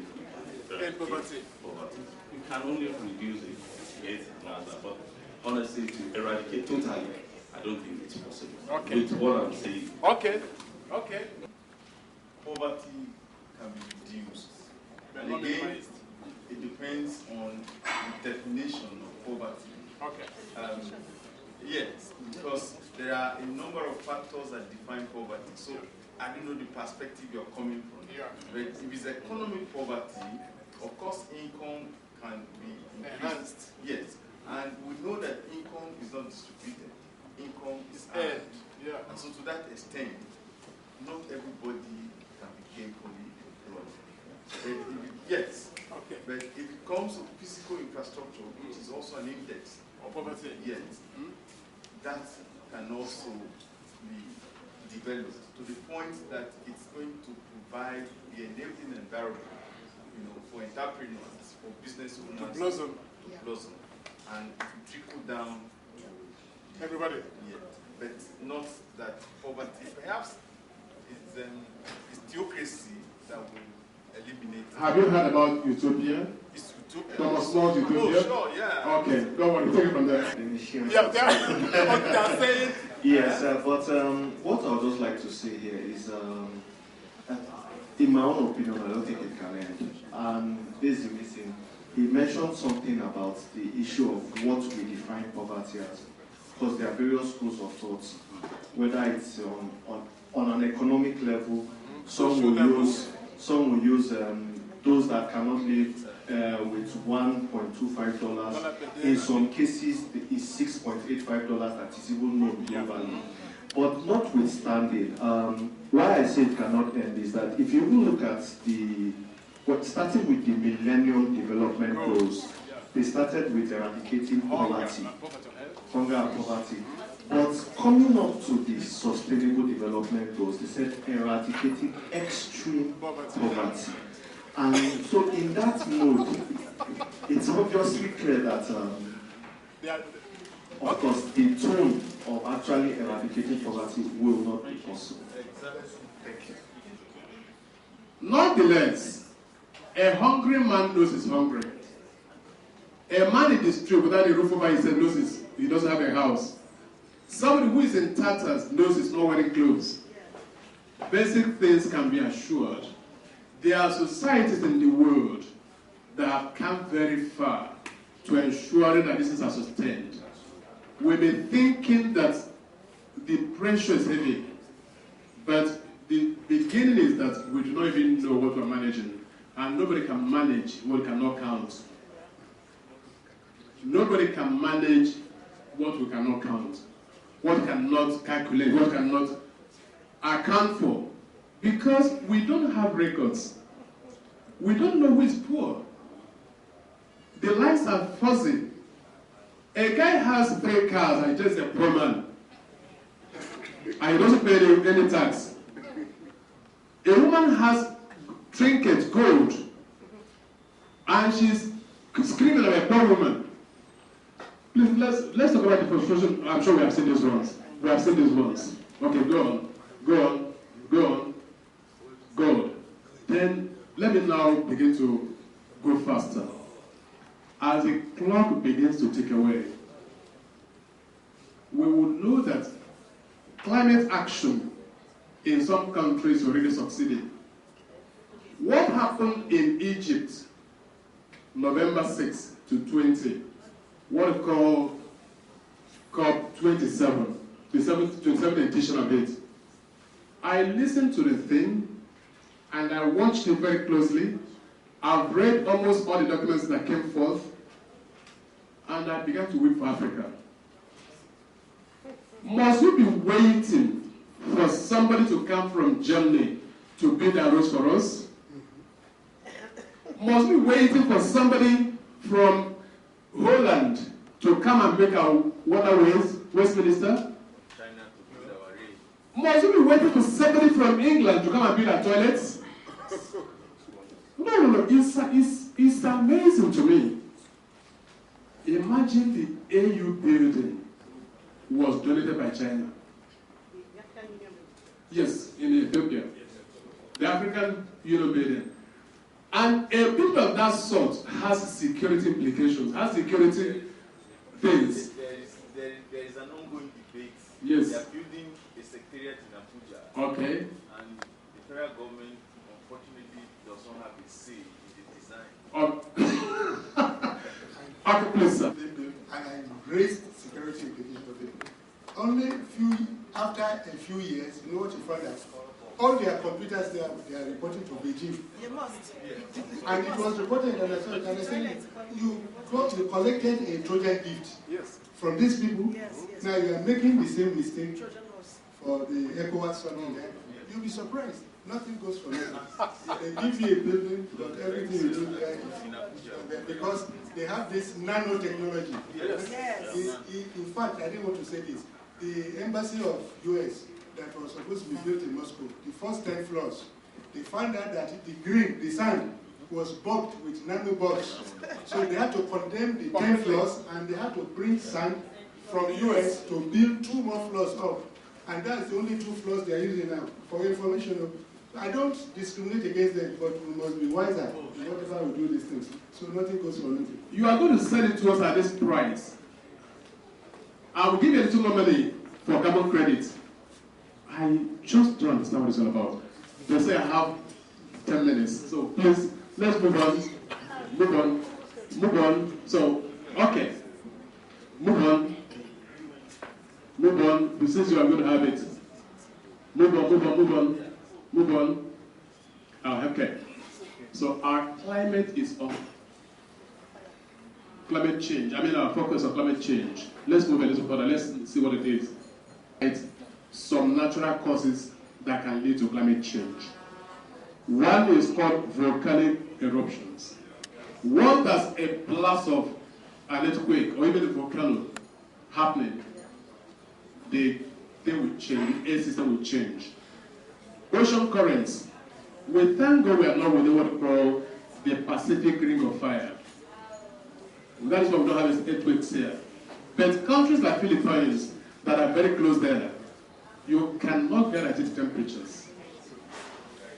End poverty. We can only reduce it, yes, but honestly, to eradicate totally, I don't think it's possible. Okay. With what I'm saying. Okay. Okay. Poverty can be reduced. And again, it depends on the definition of poverty. Okay. Yes, because there are a number of factors that define poverty. So I don't know the perspective you're coming from. Yeah. But if it's economic poverty, of course income can be Enhanced. Yes. And we know that income is not distributed. Income is earned. Yeah. And so to that extent, not everybody can be critical infrastructure, which is also an index of poverty, yet that can also be developed to the point that it's going to provide the enabling environment, for entrepreneurs, for business owners blossom. to blossom, and to trickle down Everybody. Yeah, but not that poverty. Perhaps it's theocracy that will eliminate. Have you heard about Utopia? It's Utopia. Thomas More's Utopia? Oh, sure, yeah. Okay, don't worry, take it from there. Yeah, they're saying. Yes, but what I would just like to say here is, in my own opinion, I don't think it can end. And this is the reason. He mentioned something about the issue of what we define poverty as. Because there are various schools of thought, whether it's on an economic level, some will use those that cannot live with $1.25. In some cases, it's $6.85 that is even known globally. But notwithstanding, why I say it cannot end is that if you look at starting with the Millennium Development Goals, they started with eradicating poverty, hunger and poverty. But coming up to the Sustainable Development Goals, they said eradicating extreme poverty. And so in that mode, it's obviously clear that, of course, the tone of actually eradicating poverty will not be possible. Thank you. Nonetheless, a hungry man knows he's hungry. A man in the street without a roof over his head knows he doesn't have a house. Somebody who is in tatters knows he's not wearing clothes. Basic things can be assured. There are societies in the world that have come very far to ensuring that these are sustained. We've been thinking that the pressure is heavy, but the beginning is that we do not even know what we're managing, and nobody can manage what we cannot count. Nobody can manage what we cannot count, what we cannot calculate, what we cannot account for, because we don't have records. We don't know who is poor. The lines are fuzzy. A guy has 3 cars and he's just a poor man, and he doesn't pay any tax. A woman has trinkets, gold, and she's screaming like a poor woman. Please, let's talk about the frustration. I'm sure we have seen these ones. We have seen these ones. Okay, go on. Then let me now begin to go faster. As the clock begins to tick away, we will know that climate action in some countries already succeeded. What happened in Egypt, November 6 to 20, what we call COP27, the 27th edition of it. I listened to the thing and I watched it very closely. I've read almost all the documents that came forth, and I began to weep for Africa. Must we be waiting for somebody to come from Germany to build a road for us? Must we be waiting for somebody from Holland to come and make our waterways, Westminster? China to build our rail. Must we be waiting for somebody from England to come and build our toilets? No. It's amazing to me. Imagine the AU building was donated by China. Yes, in Ethiopia. The African Union building. And a building of that sort has security implications, has security things. There is an ongoing debate. Yes. They are building a secretariat in Abuja. Okay. And the federal government, unfortunately, does not have a say in the design. Okay, please, sir. And I raised security implications of it. Only after a few years, you know what you find out? All their computers they are reporting to Beijing. They must. And it was reported and I said, you collected a Trojan gift from these people. Yes. Now you are making the same mistake for the ECOWAS funding. You'll be surprised. nothing goes for nothing. They give you a building, but everything you do there is because they have this nanotechnology. Yes. In fact, I didn't want to say this. The embassy of US that was supposed to be built in Moscow, the first 10 floors, they found out that the sand, was bugged with nanobugs. So they had to condemn the 10 floors and they had to bring sand from US to build 2 more floors up. And that's the only 2 floors they are using now. For information, I don't discriminate against them, but we must be wiser in whatever we do these things. So nothing goes for nothing. You are going to sell it to us at this price. I will give you a little more money for carbon credit. I just don't understand what it's all about. They say I have 10 minutes, so please, let's move on. Move on. Move on. So, okay. Move on. Move on. Since you are going to have it. Move on, move on, move on. Move on. Oh, okay. So our climate is on climate change. I mean our focus on climate change. Let's move a little further. Let's see what it is. It's some natural causes that can lead to climate change. One is called volcanic eruptions. What does a blast of an earthquake or even a volcano happening? They will change, the air system will change. Ocean currents. We thank God we are not within what we call the Pacific Ring of Fire. That is why we don't have earthquakes here. But countries like Philippines that are very close there, you cannot guarantee the temperatures.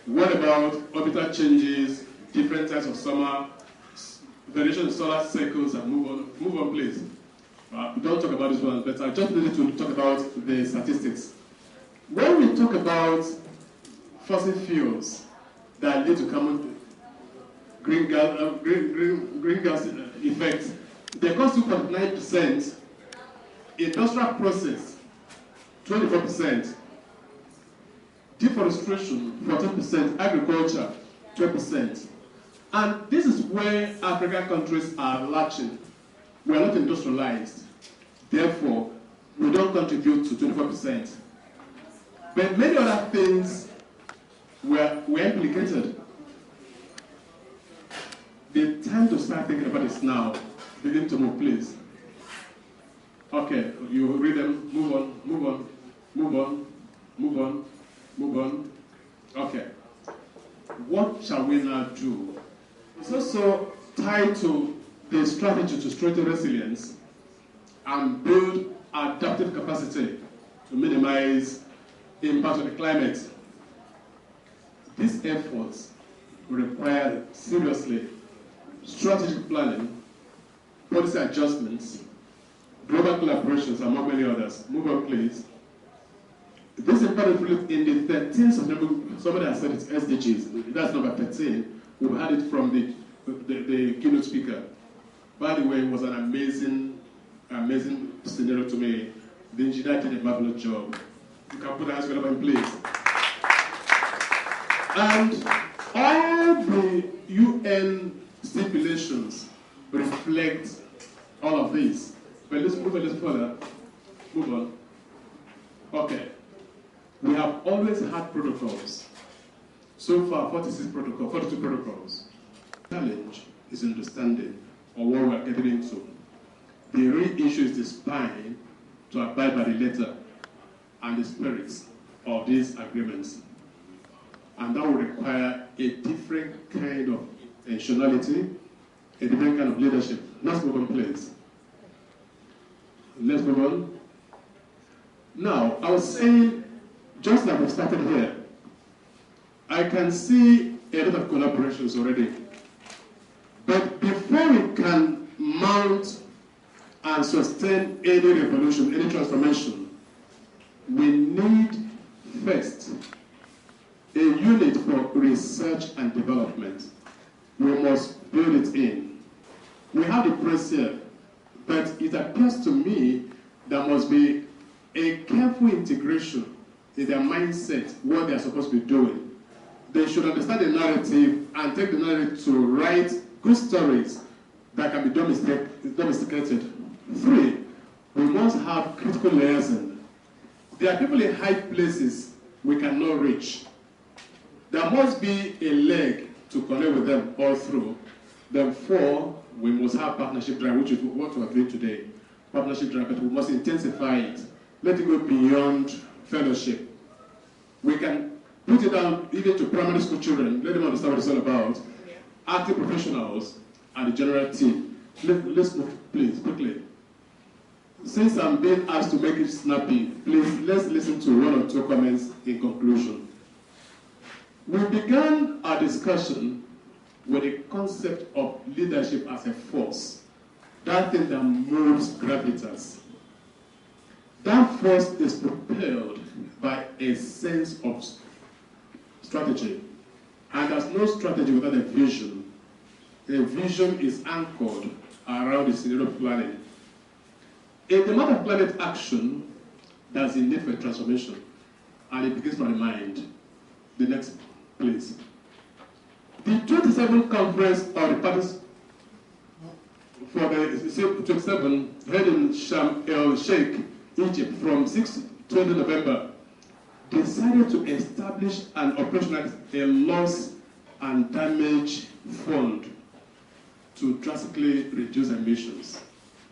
What about orbital changes, different types of summer, variation of solar cycles, and move on, please. We don't talk about this one, but I just needed to talk about the statistics. When we talk about fossil fuels that lead to common green gas effects, they cause 2.9%, industrial process 24%, deforestation 14%, agriculture 12%. And this is where African countries are lacking. We are not industrialized. Therefore, we don't contribute to 24%. But many other things were implicated. The time to start thinking about this now. Begin to move, please. Okay, you read them. Move on, move on, move on, move on, move on. Okay. What shall we now do? It's also tied to the strategy to strengthen resilience and build adaptive capacity to minimize the impact of the climate. These efforts require seriously strategic planning, policy adjustments, global collaborations, among many others. Move on, please. This is important in the 13th sustainable. Somebody has said it's SDGs. That's number 13. We had it from the keynote speaker. By the way, it was an amazing scenario to me. The engineer did a marvelous job. You can put hands together, please. And all the UN stipulations reflect all of this. But let's move a little further. Move on. Okay. We have always had protocols. So far, 42 protocols. The challenge is understanding of what we are getting into. The real issue is the spine to abide by the letter and the spirits of these agreements. And that will require a different kind of intentionality, a different kind of leadership. Let's move on, please. Let's move on. Now, I was saying, just like we started here, I can see a lot of collaborations already. But before we can mount and sustain any revolution, any transformation, we need first a unit for research and development. We must build it in. We have the press here, but it appears to me there must be a careful integration in their mindset, what they are supposed to be doing. They should understand the narrative and take the narrative to write good stories that can be domesticated. 3, we must have critical liaison. There are people in high places we cannot reach. There must be a leg to connect with them all through. Then 4, we must have partnership drive, which is what we are doing today. Partnership drive, but we must intensify it. Let it go beyond fellowship. We can put it down even to primary school children, let them understand what it's all about. Active professionals and the general team. Let's move, please, quickly. Since I'm being asked to make it snappy, please, let's listen to 1 or 2 comments in conclusion. We began our discussion with the concept of leadership as a force, that thing that moves gravitas. That force is propelled by a sense of strategy, and there's no strategy without a vision. A vision is anchored around the scenario planning. In the matter of climate action, there's a need for transformation, and it begins from the mind. The next, please. The 27th conference of the parties for the 27 held in Sharm el-Sheikh, Egypt, from 6 to 20 November, decided to establish and operationalize a loss and damage fund to drastically reduce emissions.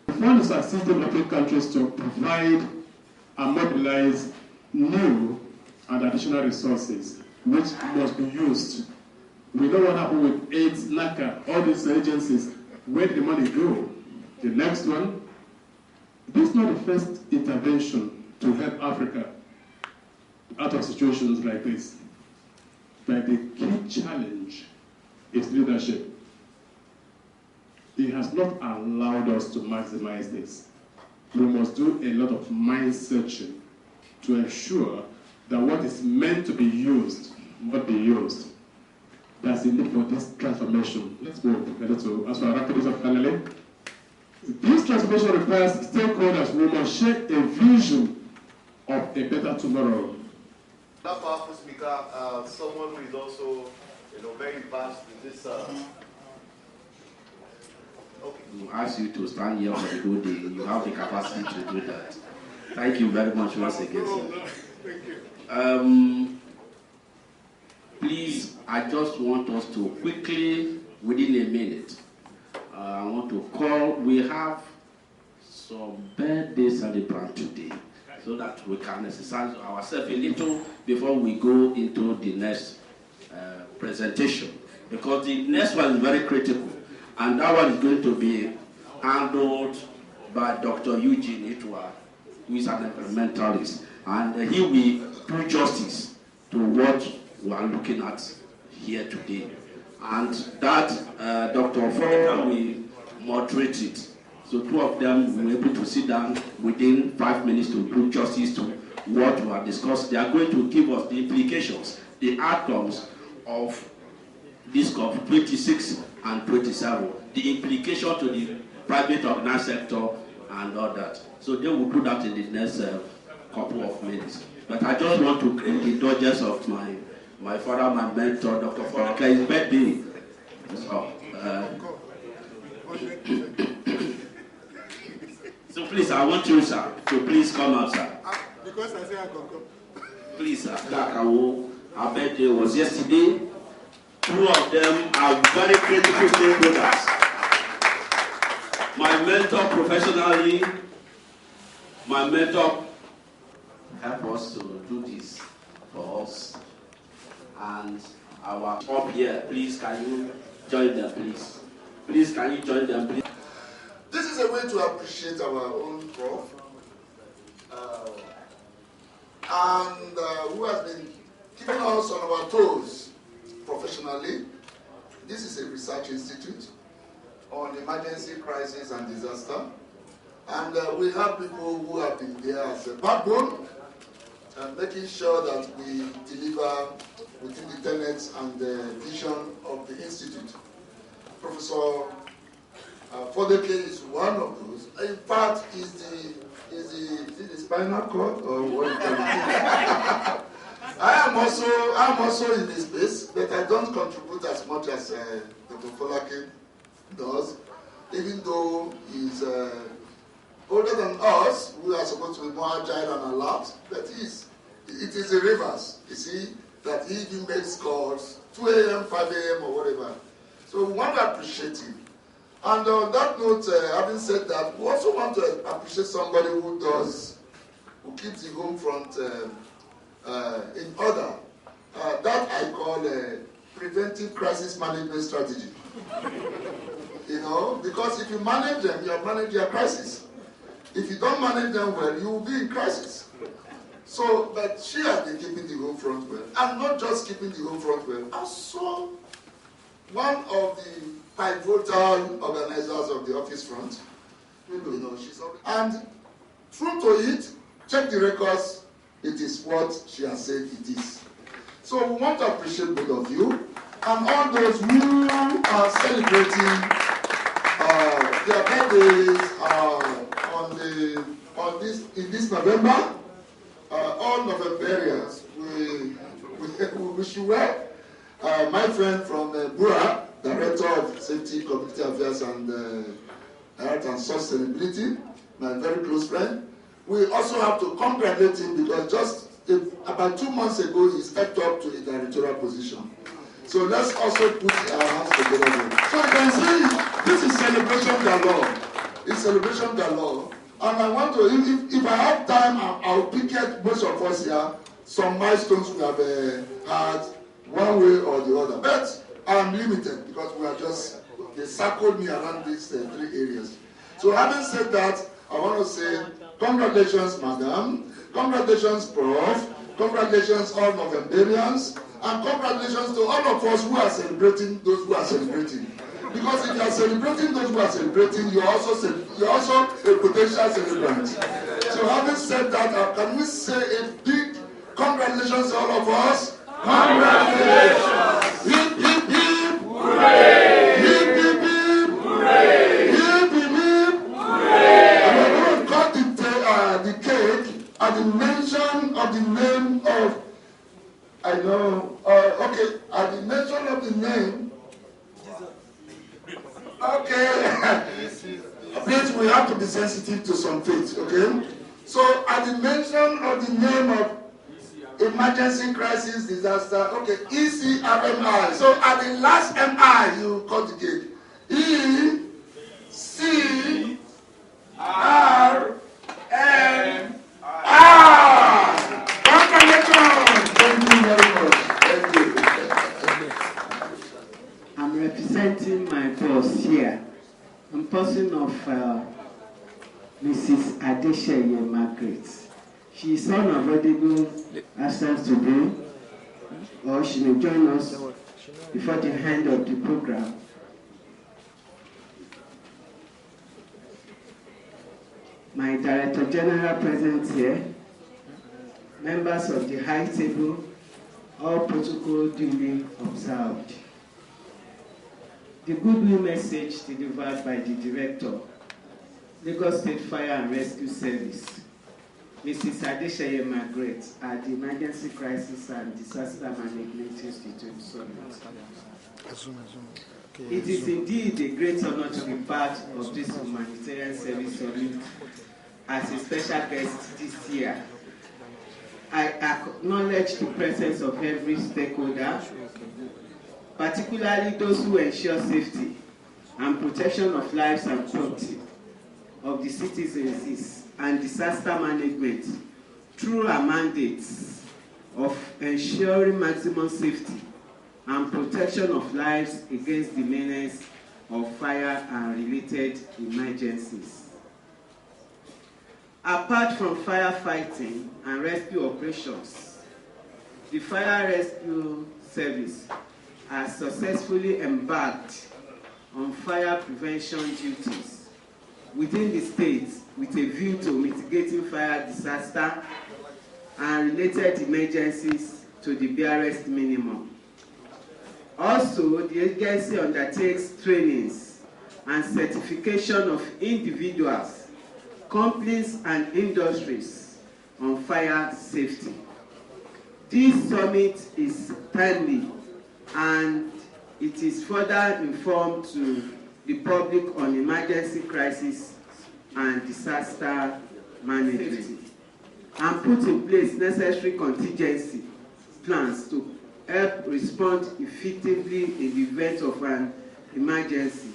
The fund is assisting developing countries to provide and mobilize new and additional resources, which must be used. We know what happened with AIDS, NECA, all these agencies. Where did the money go? The next one, this is not the first intervention to help Africa out of situations like this. But the key challenge is leadership. It has not allowed us to maximize this. We must do a lot of mind searching to ensure that what is meant to be used not be used. There's a need for this transformation. Let's move as we wrap this up finally. This transformation requires stakeholders who must share a vision of a better tomorrow. That powerful speaker, someone who is also, very vast in this. Okay. We ask you to stand here for the whole day. You have the capacity to do that. Thank you very much once again, sir. Thank you. Please, I just want us to quickly, within a minute, I want to call, we have some birthday celebrant today, so that we can exercise ourselves a little before we go into the next presentation. Because the next one is very critical, and that one is going to be handled by Dr. Eugene Itwa, who is an environmentalist, and he will do justice to what we are looking at here today. And that Dr. Ford will moderate it. So 2 of them will be able to sit down within 5 minutes to do justice to what we are discussing. They are going to give us the implications, the outcomes of this COP 26 and 27, the implication to the private organized sector and all that. So they will do that in the next couple of minutes. But I just want to claim the indulgence of my father, my mentor, Dr. Ford, his birthday. So please, I want you, sir, to please come out, sir. Because I say I can come. Please, sir. Our birthday was yesterday. 2 of them are very critical stakeholders. My mentor professionally, my mentor helped us to do this for us. And our up here, please, can you join them, please? Please, can you join them, please? This is a way to appreciate our own prof, who has been keeping us on our toes professionally. This is a research institute on emergency, crisis, and disaster. And we have people who have been there as a backbone, making sure that we deliver within the tenets and the vision of the institute. Professor Fodeke is one of those. In fact, is the spinal cord or what? I'm also in this space, but I don't contribute as much as Dr. Fodeke does, even though he's older than us. We are supposed to be more agile and alert, but it is the reverse. You see, that he even makes calls, 2 a.m., 5 a.m., or whatever. So we want to appreciate him. And on that note, having said that, we also want to appreciate somebody who keeps the home front in order. That I call a preventive crisis management strategy. You know, because if you manage them, you have managed your crisis. If you don't manage them well, you will be in crisis. So, but she has been keeping the home front well. And not just keeping the home front well, also one of the pivotal organizers of the office front. You know, and true to it, check the records, it is what she has said it is. So we want to appreciate both of you and all those who are celebrating their birthdays in this November. All Novemberians, we wish you well. My friend from Bura, Director of Safety, Community Affairs and Health and Sustainability, my very close friend. We also have to congratulate him because just about 2 months ago, he stepped up to a directorial position. So let's also put our hands together here. So you can see, this is celebration galore. It's celebration galore. And I want to, if I have time, I'll pick at most of us here some milestones we have had one way or the other. But I'm limited because we are just, they circled me around these 3 areas. So having said that, I want to say congratulations, madam, congratulations, prof, congratulations, all Novemberians, and congratulations to all of us who are celebrating those who are celebrating. Because if you are celebrating those who are celebrating, you're also a potential celebrant. So having said that, can we say a big congratulations to all of us? Congratulations! Hip, hip, hip! Hooray! Hip, hip, hip! Hooray! Hip, hip, hip! Hooray! And we're going to cut the cake at the mention of the name of, at the mention of the name. Okay. Please, we have to be sensitive to some things, okay? So, at the mention of the name of emergency, crisis, disaster, okay, ECRMI. So, at the last MI, you cut the cake. ECRMI. Congratulations! Thank you very much. Thank you. I'm representing my boss here. I'm person of Mrs. Adesheye Margaret. She is unavoidable absence today, or she may join us before the end of the program. My Director General present here, members of the High Table, all protocol duly observed. The goodwill message delivered by the Director, Lagos State Fire and Rescue Service, Mrs. Adesheye Margaret, at the Emergency Crisis and Disaster Management Institute Summit. It is indeed a great honor to be part of this humanitarian service summit as a special guest this year. I acknowledge the presence of every stakeholder, particularly those who ensure safety and protection of lives and property of the citizens and disaster management through our mandates of ensuring maximum safety and protection of lives against the menace of fire and related emergencies. Apart from firefighting and rescue operations, the Fire Rescue Service has successfully embarked on fire prevention duties within the state with a view to mitigating fire disaster and related emergencies to the barest minimum. Also, the agency undertakes trainings and certification of individuals, companies, and industries on fire safety. This summit is timely and it is further informed to the public on emergency crisis and disaster management and put in place necessary contingency plans to help respond effectively in the event of an emergency.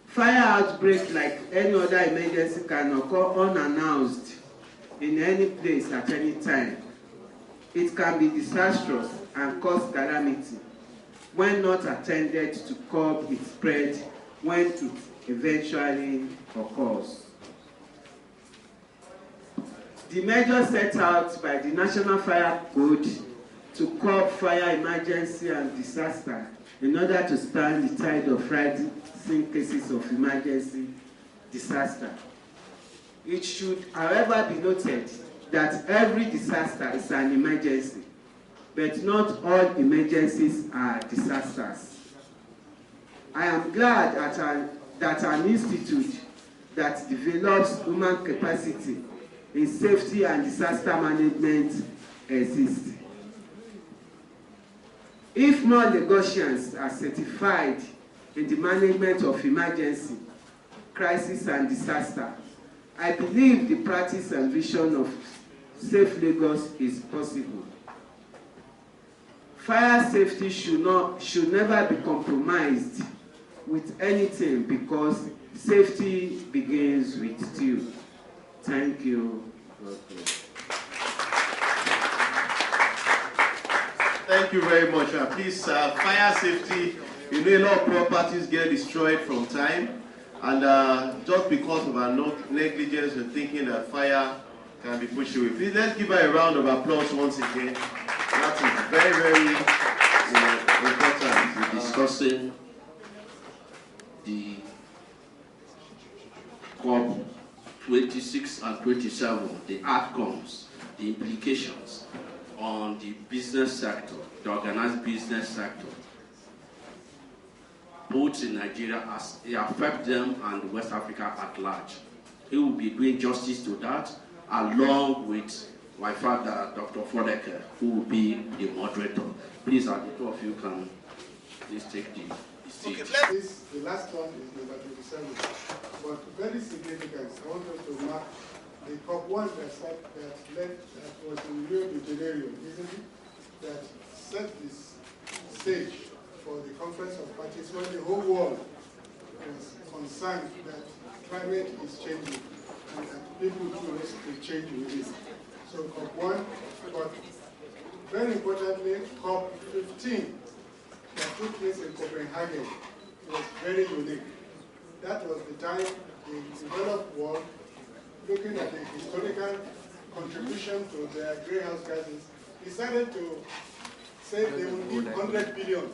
Fire outbreak, like any other emergency, can occur unannounced in any place at any time. It can be disastrous and cause calamity when not attended to curb its spread when it eventually occurs. The measures set out by the National Fire Code to curb fire emergency and disaster in order to stand the tide of rising cases of emergency disaster. It should, however, be noted that every disaster is an emergency, but not all emergencies are disasters. I am glad that an institute that develops human capacity in safety and disaster management exists. If more Lagosians are certified in the management of emergency, crisis and disaster, I believe the practice and vision of Safe Lagos is possible. Fire safety should never be compromised with anything, because safety begins with you. Thank you. Thank you very much. Please, fire safety, you know, a lot of properties get destroyed from time, and just because of our negligence and thinking that fire can be pushed away. Please, let's give her a round of applause once again. That is very, very important. We're discussing the COP 26 and 27, the outcomes, the implications on the business sector, the organized business sector, both in Nigeria as they affect them and West Africa at large. He will be doing justice to that, along with my father, Dr. Fodeke, who will be the moderator. Please, the two of you can please take the seat. Okay, the last one is number 27, but very significant. I want us to mark the COP1 that was in Rio de Janeiro, isn't it? That set this stage for the conference of parties when the whole world was concerned that climate is changing and that people too risk to change with it. So COP1, but very importantly, COP15 that took place in Copenhagen was very unique. That was the time the developed world, looking at the historical contribution to their greenhouse gases, decided to say they will give 100 billion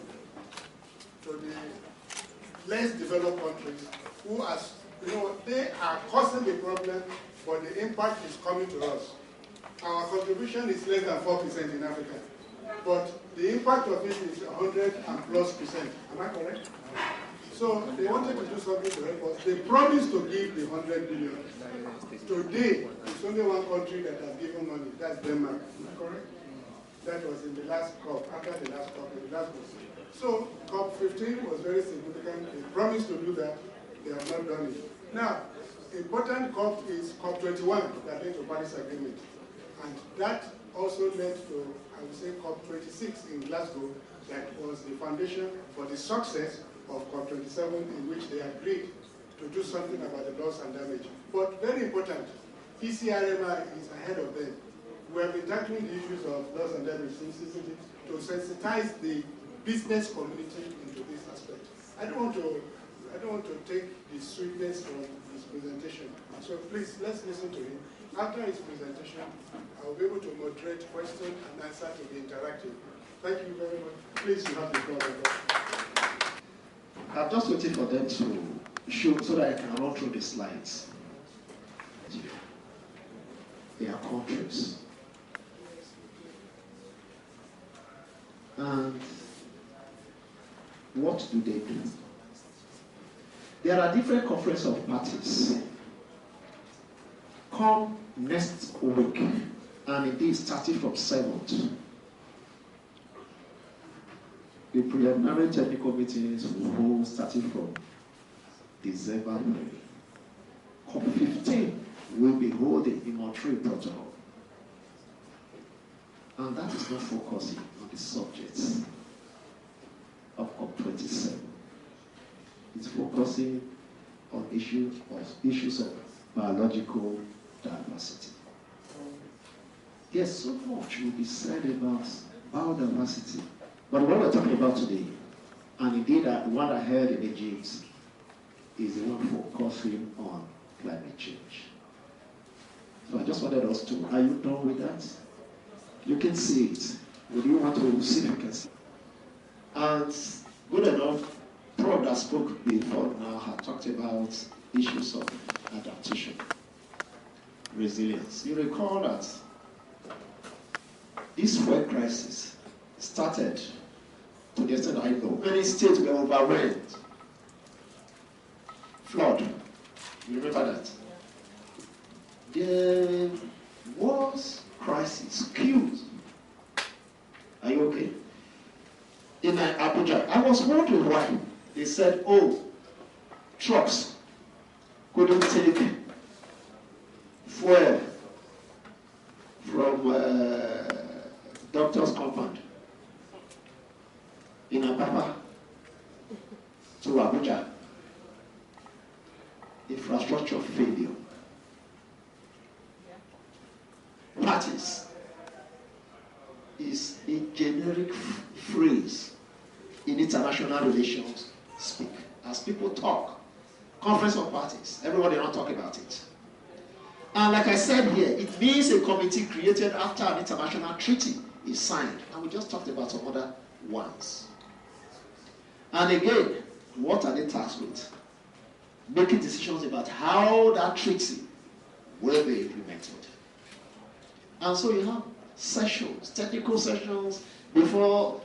to the less developed countries who, as you know, they are causing the problem, but the impact is coming to us. Our contribution is less than 4% in Africa, but the impact of it is 100+%. Am I correct? So they wanted to do something to help us. They promised to give the 100 billion. Today, it's only one country that has given money. That's Denmark. Am I correct? That was in the last COP, after the last COP, in the last COP. So COP15 was very significant. They promised to do that. They have not done it. Now, important COP is COP21 that led to Paris Agreement. And that also led to, I would say, COP26 in Glasgow, that was the foundation for the success of COP27, in which they agreed to do something about the loss and damage. But very important, ECRMI is ahead of them. We have been tackling the issues of loss and damage since to sensitize the business community into this aspect. I don't want to take the sweetness from his presentation. So please, let's listen to him. After his presentation, I will be able to moderate question and answer to be interactive. Thank you very much. Please, you have the floor. I'm just waiting for them to show so that I can run through the slides. They are countries. And what do they do? There are different conference of parties. Come next week, and it is starting from 7th. The preliminary technical meetings will hold starting from December 3. COP15 will be holding in Montreal Protocol. And that is not focusing on the subjects of COP27. It's focusing on issues of biological diversity. Yes, so much will be said about biodiversity. But what we're talking about today, and indeed the one I heard in Egypt, is the one focusing on climate change. So I just wanted us to, are you done with that? You can see it. Would you want to see if you can see? And good enough, Prof that spoke before now had talked about issues of adaptation, resilience. You recall that this fuel crisis started, to the extent I know, many states were overwhelmed. Flood. You remember that? There was crisis, queues. Are you okay? In Abuja, I was wondering why. They said, oh, trucks couldn't take fuel from doctor's compound in Apapa to Abuja. Infrastructure failure. Parties is a generic phrase in international relations speak. As people talk, conference of parties, everybody don't talk about it. And like I said here, it means a committee created after an international treaty is signed. And we just talked about some other ones. And again, what are they tasked with? Making decisions about how that treaty will be implemented. And so you have sessions, technical sessions, before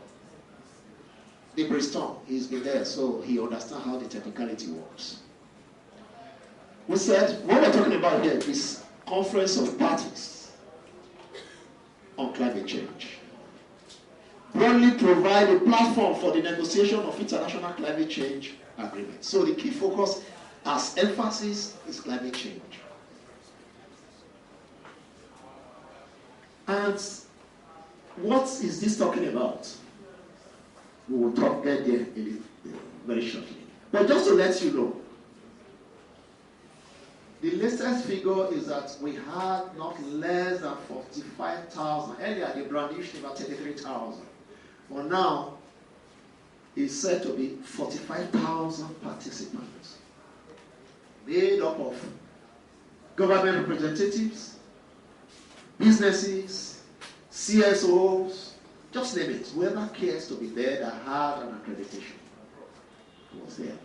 the brainstorm. He's been there, so he understands how the technicality works. We said, what we're talking about here is conference of parties on climate change. Broadly provide a platform for the negotiation of international climate change agreements. So the key focus as emphasis is climate change. And what is this talking about? We will get there very shortly. But just to let you know, the latest figure is that we had not less than 45,000. Earlier, they brandished about 33,000. But now, it's said to be 45,000 participants, made up of government representatives, businesses, CSOs, just name it. Whoever cares to be there that had an accreditation was there.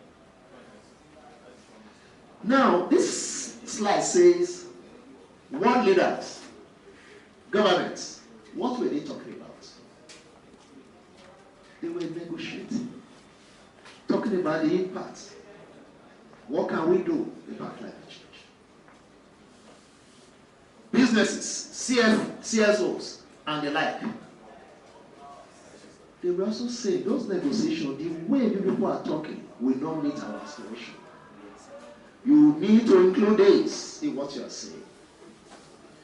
Now, this slide says, world leaders, governments, what were they talking about? They were negotiating, talking about the impact. What can we do about climate change? Businesses, CSOs, and the like. They will also say those negotiations, the way you people are talking, will not meet our aspiration. You need to include this in what you are saying.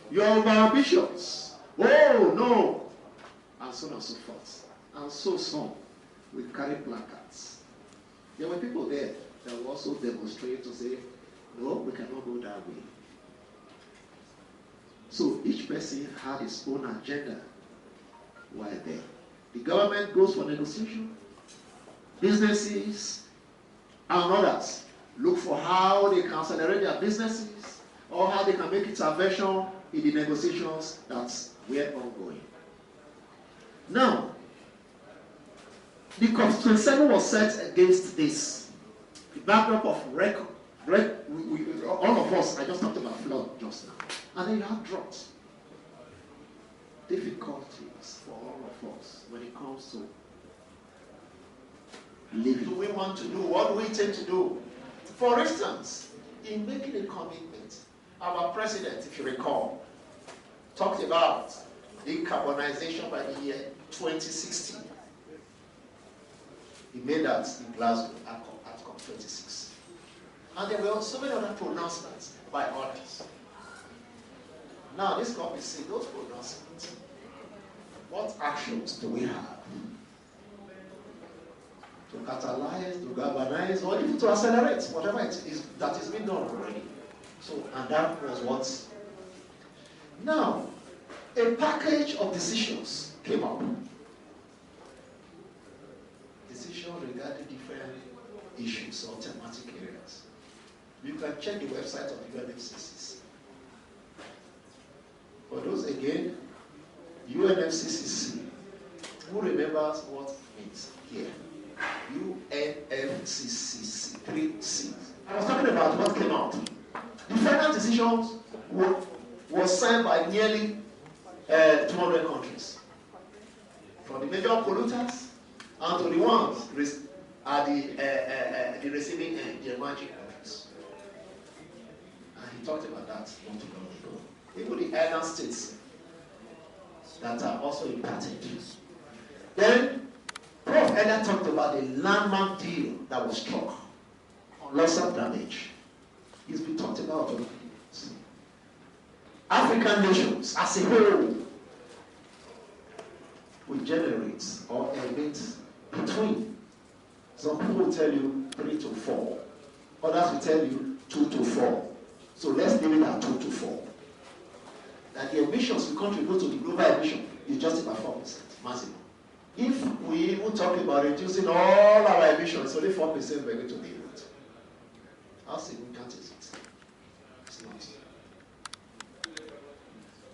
You are over-ambitious. Oh, no. And so on and so forth. And so some will carry placards. There were people there that will also demonstrate to say, no, we cannot go that way. So each person had his own agenda while there. The government goes for negotiation. Businesses and others look for how they can accelerate their businesses or how they can make intervention in the negotiations that were ongoing. Now, the COP27 was set against this. The backdrop of all of us, I just talked about flood just now. And then you have drought. Difficulties for all of us when it comes to living. Do we want to do? What do we intend to do? For instance, in making a commitment, our president, if you recall, talked about decarbonization by the year 2016. He made that in Glasgow at COP26. And there were so many other pronouncements by others. Now, this COP is saying those pronouncements what actions do we have to catalyze, to galvanize, or even to accelerate whatever it is that is being done already? So, and that was what. Now, a package of decisions came up. Decisions regarding different issues or thematic areas. You can check the website of the UNFCCC. For those, again, UNFCCC, who remembers what it means here? UNFCCC, 3 C's. I was talking about what came out. The final decisions was signed by nearly 200 countries. From the major polluters and to the ones at the receiving end, the emerging countries. And he talked about that not too long ago. Even the island states that are also impacted. Then, Prof. Elia talked about the landmark deal that was struck on loss of damage. It's been talked about already. African nations as a whole will generate or emit between. Some people will tell you 3 to 4. Others will tell you 2 to 4. So let's leave it at 2 to 4. That the emissions we contribute to the global emission is just about 4%, maximum. If we even talk about reducing all our emissions, only 4% we're going to deal with. How significant is it? It's not.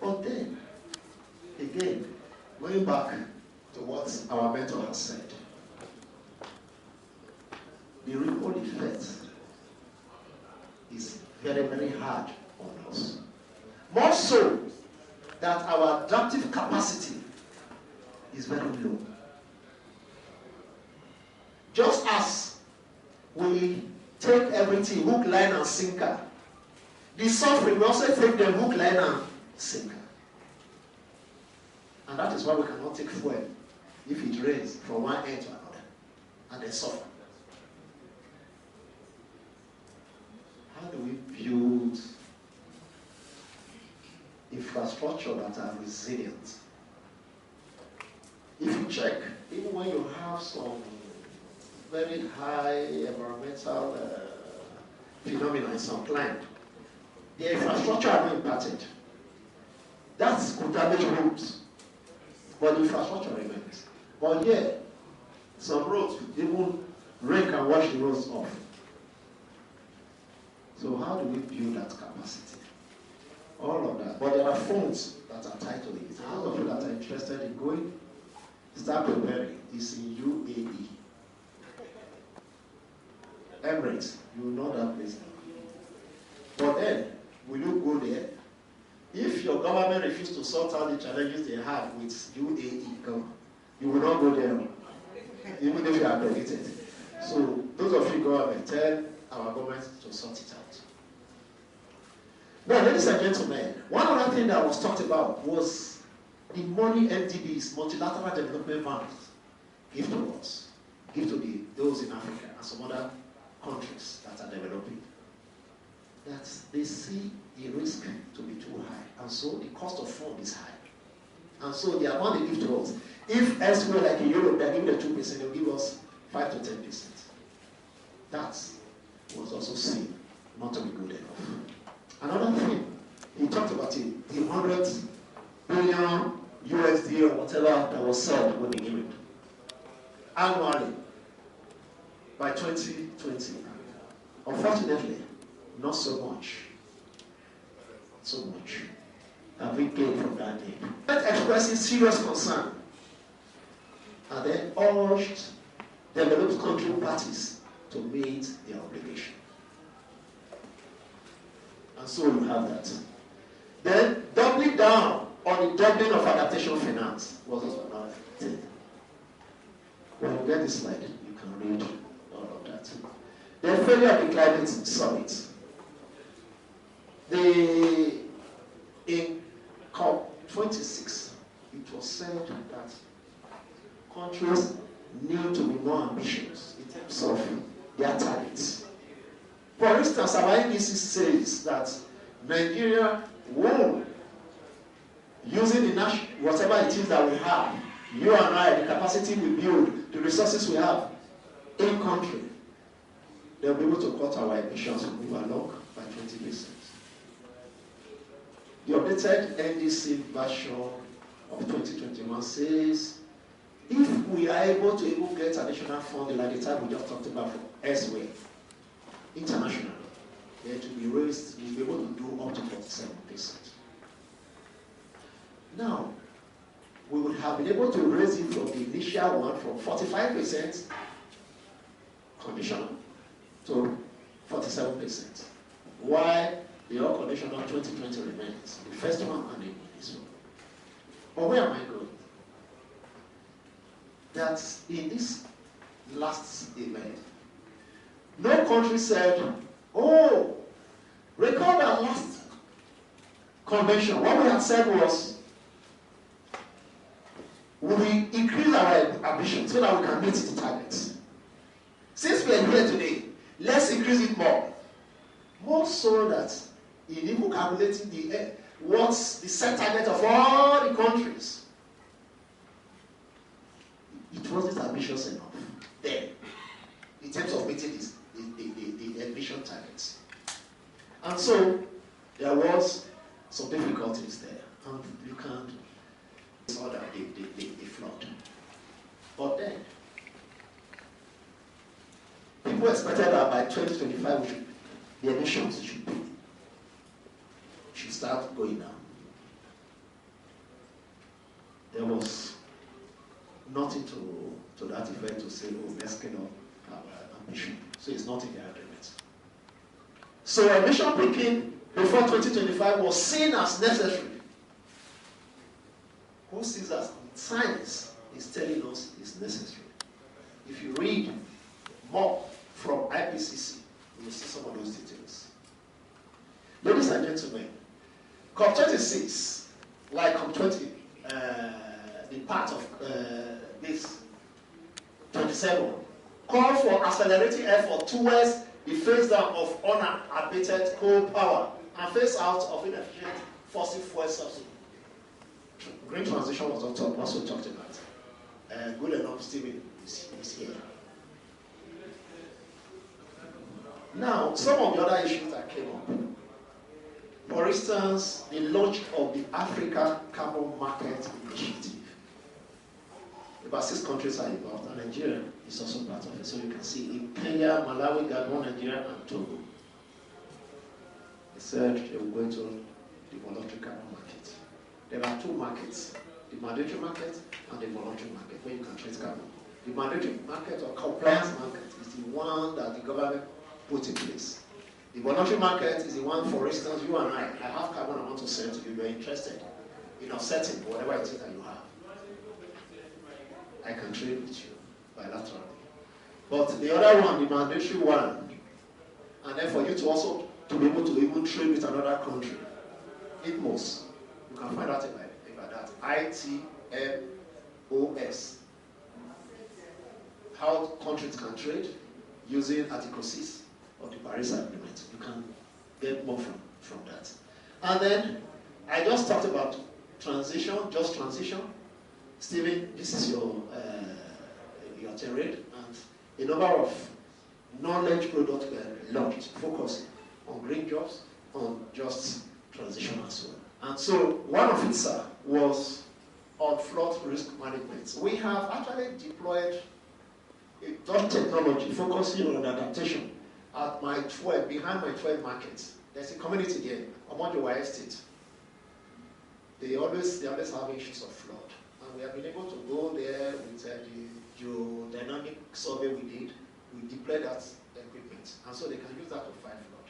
But then, again, going back to what our mentor has said, the ripple effect is very, very hard on us. More so that our adaptive capacity is very low. Just as we take everything, hook, line, and sinker, the suffering, we also take them hook, line, and sinker. And that is why we cannot take fuel if it rains from one end to another, and they suffer. How do we build infrastructure that are resilient? If you check, even when you have some very high environmental phenomena in some land, the infrastructure are not impacted. That could damage roads, but the infrastructure remains. But here, some roads, even rain can wash the roads off. So how do we build that capacity? All of that. But there are funds that are tied to it. Those of you that are interested in going, start preparing. It's in UAE. Emirates, you know that place now. But then, will you go there? If your government refuses to sort out the challenges they have with UAE, you will not go there, even if you are accredited. So, those of you government, tell our government to sort it out. Now, ladies and gentlemen, one other thing that was talked about was the money MDBs, multilateral development banks, give to us, give to those in Africa and some other countries that are developing, that they see the risk to be too high, and so the cost of fund is high. And so the amount they give to us, if elsewhere like in Europe they give them 2%, they'll give us 5 to 10%. That was also seen not to be good enough. Another thing, he talked about it, the 100 billion USD or whatever that was said when they gave it annually by 2020. Unfortunately, not so much. So much have we gained from that day. Expressing serious concern, and then urged developed country parties to meet their obligation. And so you have that. Then doubling down on the doubling of adaptation finance was also another thing. When you get this slide, you can read all of that. The failure of the climate summit. In COP26, it was said that countries need to be more ambitious in terms of their targets. For instance, our NECA says that Nigeria will using the whatever it is that we have, you and I, the capacity we build, the resources we have in country, they'll be able to cut our emissions and move along by 20%. The updated NDC version of 2021 says, if we are able to even get additional funding like the type we just talked about from elsewhere, internationally, then to be raised, we'll be able to do up to 47%. Now, we would have been able to raise it from the initial one from 45% conditional to 47%. Why the unconditional 2020 remains, the first one and this one. But where am I going? That in this last event, no country said, oh, recall our last convention. What we had said was, we increase our ambition so that we can meet the targets. Since we are here today, let's increase it more. More so that in even calculating what's the set target of all the countries, it wasn't ambitious enough then in terms of meeting the ambition targets. And so there was some difficulties there, and you can't saw that they flood. But then people expected that by 2025 the emissions should start going down. There was nothing to that effect to say, oh, let's get up our ambition. So it's not in the agreement. So emission peaking before 2025 was seen as necessary. Who sees that science is telling us it's necessary? If you read more from IPCC, you will see some of those details. Ladies and gentlemen, COP26, like COP20, the part of this 27, call for accelerating effort towards the phase down of unabated coal power and phase out of inefficient fossil fuel subsidy. Green transition was also talked about. Good enough, Stephen is here. Now, some of the other issues that came up. For instance, the launch of the Africa Carbon Market Initiative. About 6 countries are involved, and Nigeria is also part of it. So you can see in Kenya, Malawi, Gabon, Nigeria, and Togo. They said they were going to the voluntary carbon market. There are 2 markets, the mandatory market and the voluntary market, where you can trade carbon. The mandatory market or compliance market is the one that the government put in place. The voluntary market is the one, for instance, you and I have carbon I want to sell to you, you're interested in offsetting whatever it is that you have. I can trade with you bilaterally. But the other one, the mandatory one, and then for you to also to be able to even trade with another country, ITMOS, you can find out about that, ITMOS. How countries can trade using Article 6 of the Paris Agreement. You can get more from that. And then, I just talked about transition, just transition. Stephen, this is your tirade, and a number of knowledge products were launched, focusing on green jobs, on just transition as well. And so, one of it, sir, was on flood risk management. We have actually deployed a dot technology focusing on adaptation at my 12, behind my 12 markets. There's a community there, Omojowa Estate. They always have issues of flood. And we have been able to go there with the geodynamic survey we did. We deployed that equipment. And so they can use that to fight flood.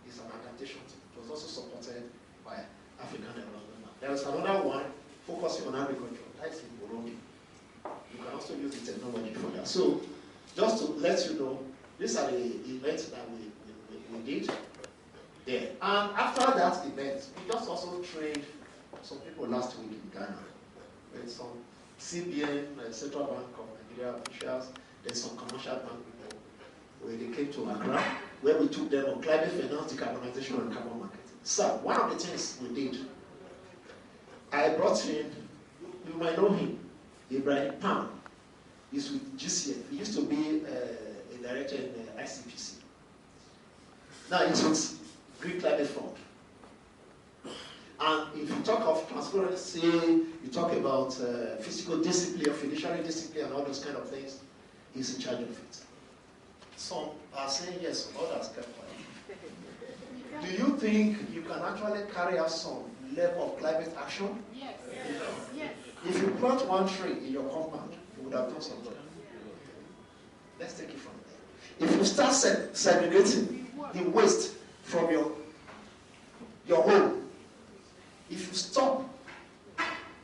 It's an adaptation team. It was also supported by African Development Bank. There is another one focusing on agriculture. That's in Burundi. You can also use the technology for that. So, just to let you know, these are the events that we did there. And after that event, we just also trained some people last week in Ghana. With some CBN, Central Bank of Nigeria officials, then some commercial bank people, where they came to Accra, where we took them on climate finance, decarbonization, and carbon market. So, one of the things we did I brought in, you might know him, Ibrahim Pan. He's with GCF. He used to be a director in ICPC. Now he's with Greek Climate Fund. And if you talk of transparency, you talk about physical discipline, fiduciary discipline, and all those kind of things, he's in charge of it. Some are saying yes, others kept quiet. Do you think you can actually carry out some level of climate action? Yes. Yes. If you plant one tree in your compound, you would have done something. Let's take it from there. If you start segregating the waste from your home, if you stop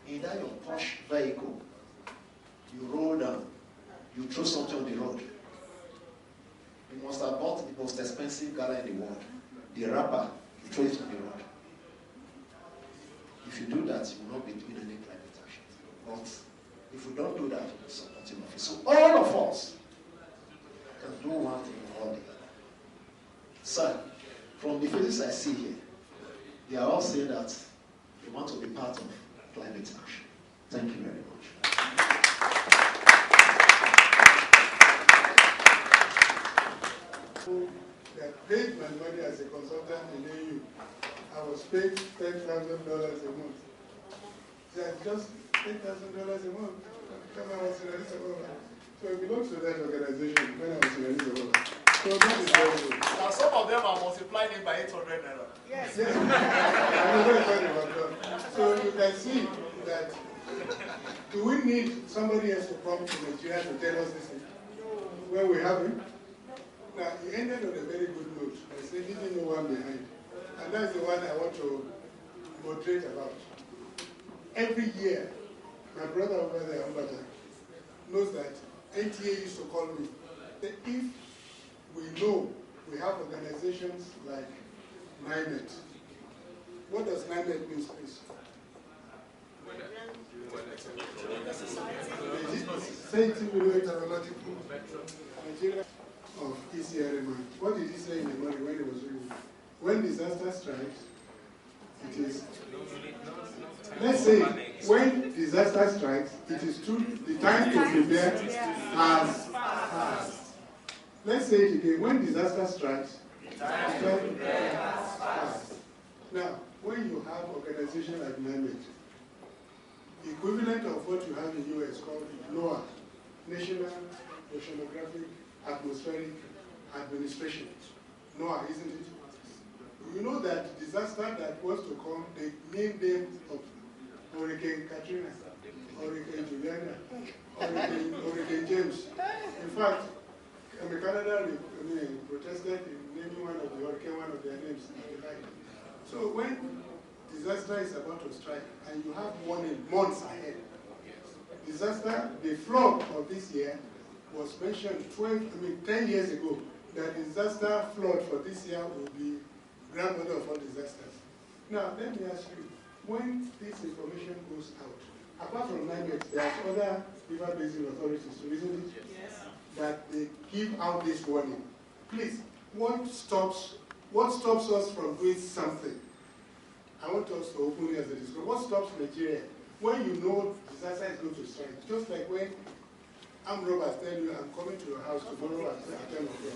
in that your Porsche vehicle, you roll down, you throw something on the road. You must have bought the most expensive gala in the world. The wrapper, you throw it on the road. If you do that, you will not be doing any climate action. But if we don't do that, we're supporting of it. So all of us can do one thing or the other. So, from the faces I see here, they are all saying that they want to be part of climate action. Thank you very much. That paid my money as a consultant in AU. I was paid $10,000 a month. That's just $10,000 a month. When I was in Elizabeth. So I belong to that organization when I was in Elizabeth. So that is very good. Now some of them are multiplying it by 800 naira. Yes. Yes. I'm very sorry about that. So you can see that, do we need somebody else to come to Nigeria to tell us this where we have him? Now, he ended on a very good note. I said, leaving no one behind. And that's the one I want to moderate about. Every year, my brother over there, Ambata, knows that NTA used to call me. That if we know we have organizations like NIMET, what does NIMET mean, please? Nigeria of ECRMI. What did he say in the morning when he was reading? When disaster strikes, it is. Let's say when disaster strikes, it is the time to prepare has passed. Let's say it again. When disaster strikes, the time to prepare has passed. Now, when you have organizations like NIMET, the equivalent of what you have in US called NOAA, National Oceanographic Atmospheric Administration. NOAA, isn't it? You know that disaster that was to come, they named them of Hurricane Katrina, Hurricane Juliana, Hurricane James. In fact, Canada protested in naming one of the hurricane, one of their names. So when disaster is about to strike and you have warning months ahead, disaster, the flood of this year was mentioned 10 years ago, that disaster flood for this year will be grandmother of all disasters. Now, let me ask you, when this information goes out, apart from NIMET, there's other river basin authorities, isn't it? Yes. That they give out this warning. Please, what stops us from doing something? I want us to open it as a discussion. What stops Nigeria when you know disaster is going to strike? Just like when armed robbers tell you, I'm coming to your house tomorrow at 10 o'clock.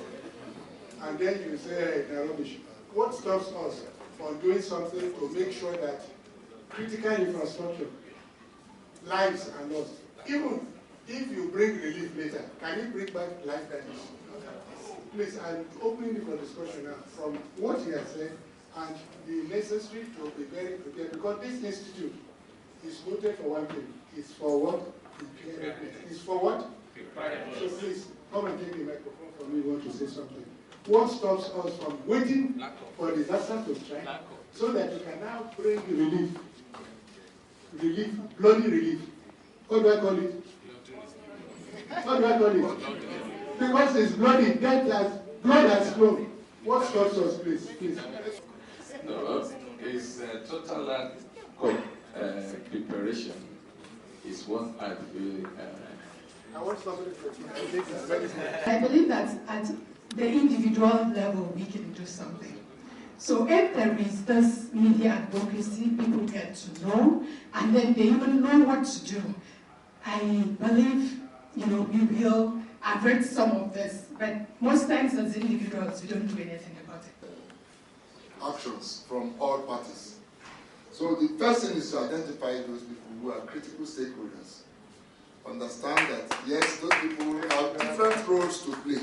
And then you say, hey, they're rubbish. What stops us from doing something to make sure that critical infrastructure, lives are lost? Even if you bring relief later, can you bring back life that is? Please, I'm opening it for discussion now from what he has said and the necessary to be very prepared, because this institute is voted for one thing. It's for what? It's for what? So please, come and take the microphone from me. You want to say something. What stops us from waiting for disaster to strike so that we can now bring relief, bloody relief? What do I call it? What do I call it? Because it's bloody, blood has flown. What stops us, please? Please. No, it's total lack of preparation is what I feel. I want somebody to I believe that at the individual level we can do something. So if there is this media advocacy, people get to know, and then they even know what to do. I believe, we will avert some of this, but most times as individuals, we don't do anything about it. Actions from all parties. So the first thing is to identify those people who are critical stakeholders. Understand that, yes, those people have different roles to play.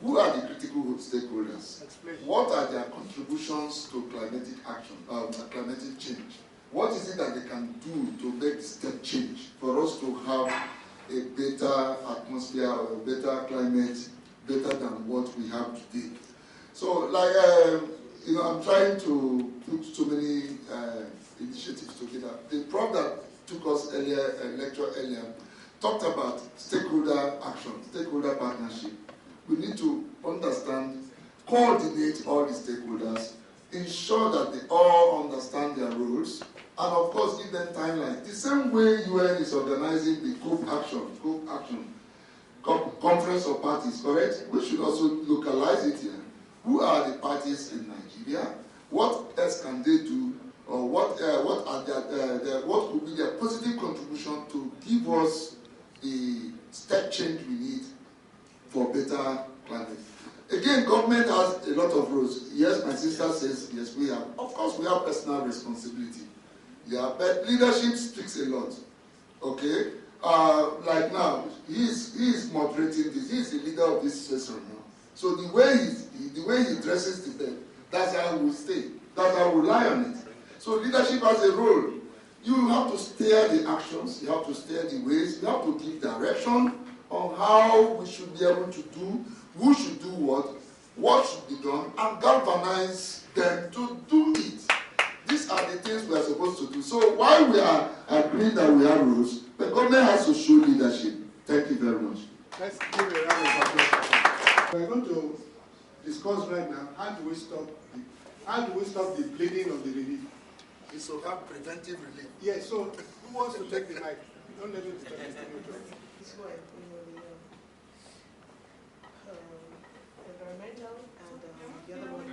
Who are the critical stakeholders? What are their contributions to climatic action, climatic change? What is it that they can do to make step change for us to have a better atmosphere or a better climate, better than what we have today? So, like, I'm trying to put so many initiatives together. The prof that took us earlier, lecture earlier, talked about stakeholder action, stakeholder partnership. We need to understand, coordinate all the stakeholders, ensure that they all understand their roles, and of course give them timelines. The same way UN is organizing the COP action, Conference of Parties, correct? We should also localize it here. Who are the parties in Nigeria? What else can they do? Or what could be their positive contribution to give us the step change we need for better climate? Again, government has a lot of roles. Yes, my sister says, yes, we have. Of course, we have personal responsibility. Yeah, but leadership speaks a lot. Okay? Like now, he is moderating this. He is the leader of this session now. So the way he dresses the bed, that's how we stay. That's how we rely on it. So leadership has a role. You have to steer the actions. You have to steer the ways. You have to give direction on how we should be able to do, who should do what should be done, and galvanize them to do it. These are the things we are supposed to do. So while we are agreeing that we have rules, the government has to show leadership. Thank you very much. Let's give a round of applause. We're going to discuss right now how do we stop the bleeding of the relief. It's to have preventive relief. Yes, so who wants to take the mic? Don't let it disturb environmental and the other one.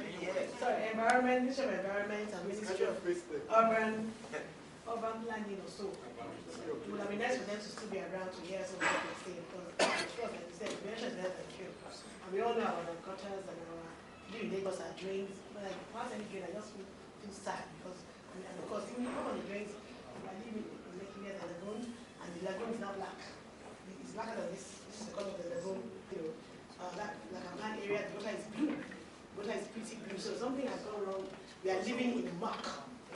Sorry, Ministry of Environment and Ministry of Urban Planning or so. It would have been nice for them to still be around to hear some of what they say, because of course, like you said, prevention is better than cure. And we all know our gutters and our neighbors are drains. But like past any drain, I just feel sad because, and of course, when you come on the drains, I live in Ikeja and lagoon, and the lagoon is now black. It's blacker than this is the color of the lagoon. Like a man area, the water is blue. The water is pretty blue. So something has gone wrong. We are living in muck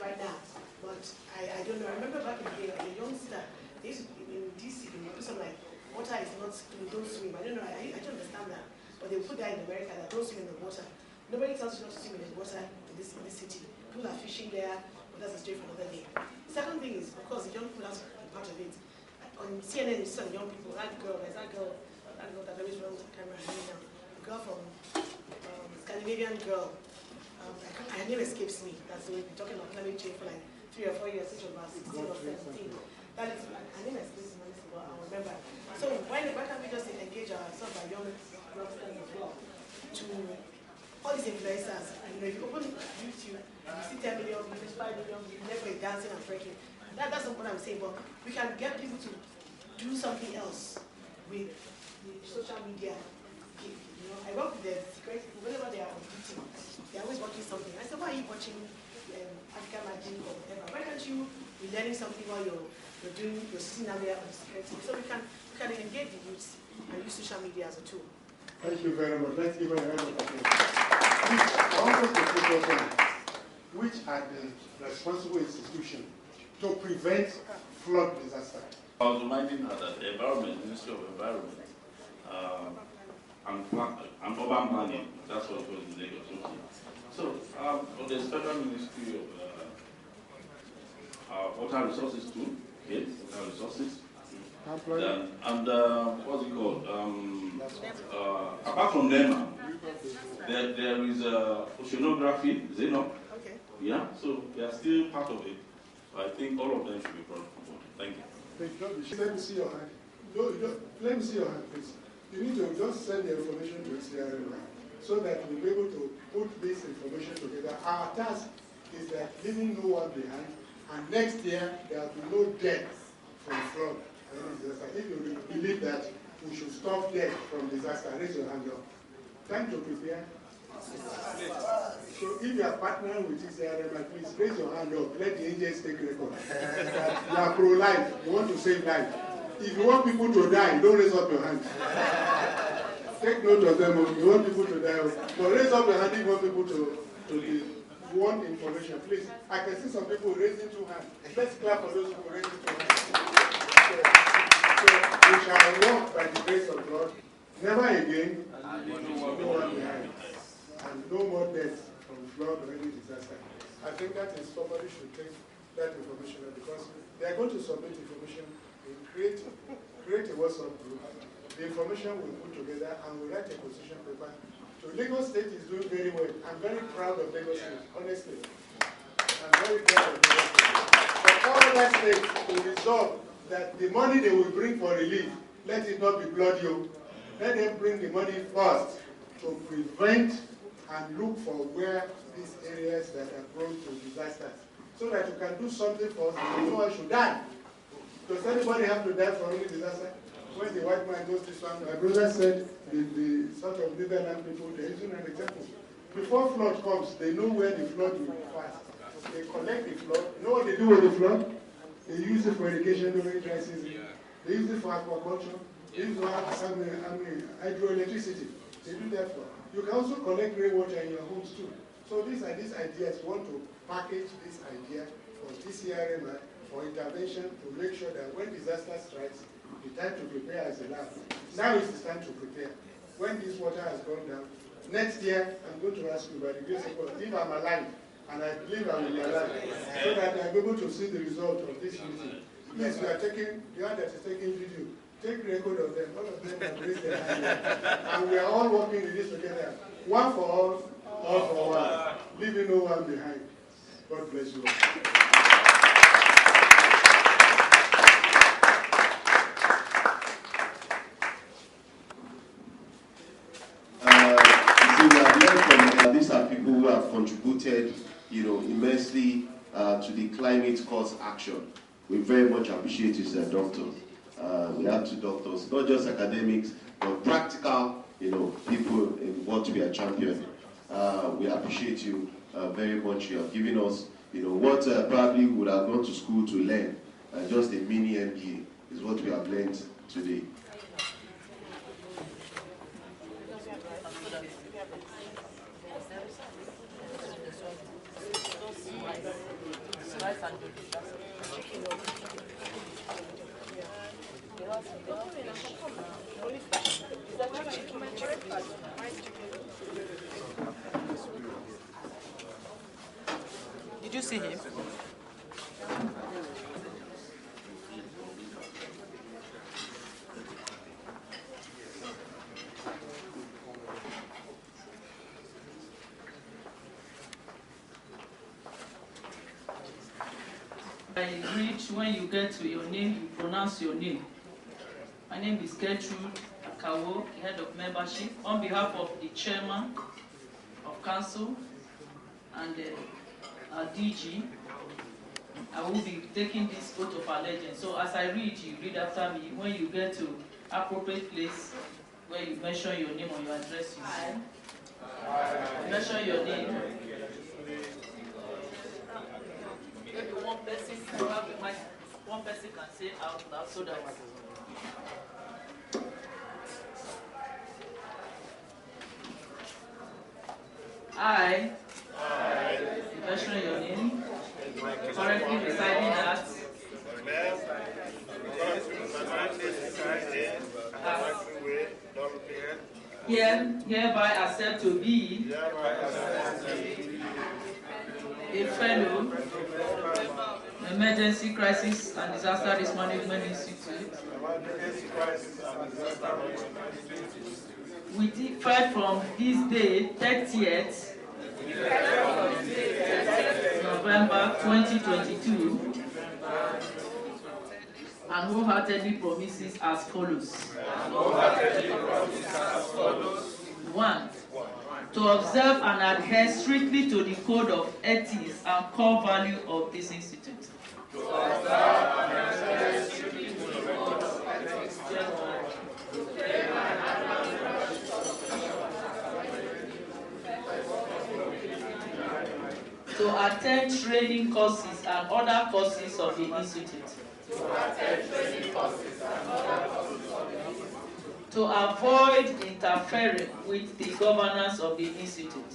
right now. But I don't know. I remember back in the day, as a youngster, they used to, in DC, they would do something like, water is not, don't swim. I don't know. I don't understand that. But they put that in America, that don't swim in the water. Nobody tells you not to swim in the water in this city. People are fishing there, but that's a story for another day. The second thing is, of course, the young people are part of it. On CNN, you saw the young people, that girl that always runs the camera now. A girl from Scandinavian girl. Her name escapes me. That's the way we've been talking about climate change for like 3 or 4 years, since about 16 or 17. That is, her name escapes me, but I remember. So why can't we just engage ourselves by young youngsters as well to all these influencers? And if you open YouTube, you see 10 million, you see 5 million, you never dancing and breaking. That's not what I'm saying, but we can get people to do something else with the social media. I work with the security people, whenever they are on duty, they're always watching something. I said, why are you watching African Magic or whatever? Why can't you be learning something while you're sitting down there on security? So we can engage the youth and use social media as a tool. Thank you very much. Let's give a round of applause. I want us to focus on which are the responsible institutions to prevent flood disaster. I was reminding her that the Ministry of Environment, and urban planning, that's what it was in Lagos. Okay. So, there's Federal Ministry of Water Resources too, okay, water resources. And what's it called? Apart from NEMA, there is oceanography, is it not? Okay. Yeah, so they are still part of it. I think all of them should be brought forward. Thank you. Let me see your hand. Let me see your hand, please. You need to just send the information to ECRMI. so that we'll be able to put this information together. Our task is that leaving no one behind, and next year there will be no death from flood and disaster. If you believe that we should stop death from disaster, raise your hand up. Time to prepare. So if you are partnering with ECRMI, please raise your hand up. Let the angels take record. You are pro-life. You want to save life. If you want people to die, don't raise up your hand. Take note of them. You want people to die. But raise up your hand if you want people to want information. Please, I can see some people raising 2 hands. Let's clap for those people raising 2 hands. So we shall walk by the grace of God. Never again. No one behind. And no more deaths from flood or any disaster. I think that is somebody should take that information because they are going to submit information and create a WhatsApp group. The information we put together and we write a position paper. So Lagos State is doing very well. I'm very proud of Lagos State, honestly. I'm very proud of Lagos State. For all other states to resolve that the money they will bring for relief, let it not be bloody. Let them bring the money first to prevent and look for where these areas that are prone to disasters, so that you can do something for us. No one should die. Does anybody have to die for any disaster? When the white man goes this one, my brother said the sort of Netherlands people, they're using an example. Before flood comes, they know where the flood will pass. They collect the flood. You know what they do with the flood? They use it for irrigation during dry season. They use it for aquaculture. They use it for hydroelectricity. They do that for. You can also collect rainwater in your homes too. So these are these ideas. We want to package this idea for ECRMI for intervention to make sure that when disaster strikes, the time to prepare is enough. Now is the time to prepare. When this water has gone down, next year I'm going to ask you by the grace of God, if I'm alive, and I believe I will be alive, so that I'm able to see the result of this meeting. Please, we are taking, the one that is taking video, take record of them. All of them have raised their hand. And we are all working with this together. One for all for one. Leaving no one behind. God bless you all. These are people who have contributed, immensely to the climate cause action. We very much appreciate you, sir, doctor. We have 2 doctors, not just academics, but practical, people in what we are championing. We appreciate you very much. You have given us, what probably would have gone to school to learn. Just a mini MBA is what we have learned today. Did you see him? I read when you get to your name, you pronounce your name. My name is Gertrude Akawo, head of membership. On behalf of the chairman of council and our DG, I will be taking this oath of allegiance. So as I read, you read after me. When you get to appropriate place where you mention your name or you address yourself, mention your name. Maybe one person can have the mic. One person can say out loud so that I mention your name, currently residing at hereby accept to be a fellow Emergency Crisis and Disaster Risk Management Institute with effect from this day, 30th November 2022, and wholeheartedly promises as follows. 1. to observe and adhere strictly to the code of ethics and core value of this institute. To observe and adhere strictly to the code of ethics to attend training courses and other courses of the institute. To avoid interfering with the governance of the institute.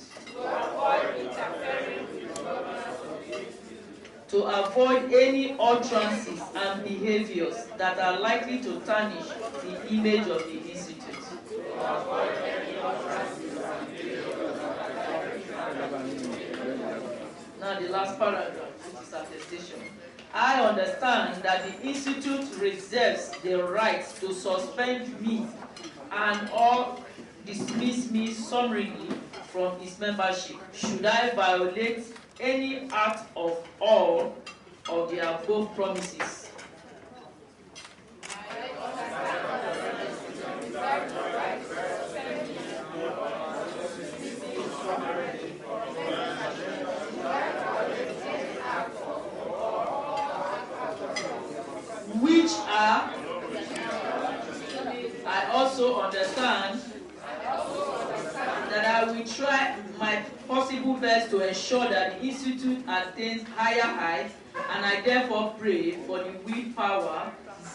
To avoid any utterances and behaviors that are likely to tarnish the image of the institute. Now the last paragraph, which is attestation. I understand that the institute reserves the right to suspend me and or dismiss me summarily from its membership should I violate any act of all of the above promises. Which are, I also understand that I will try my possible best to ensure that the institute attains higher heights, and I therefore pray for the willpower,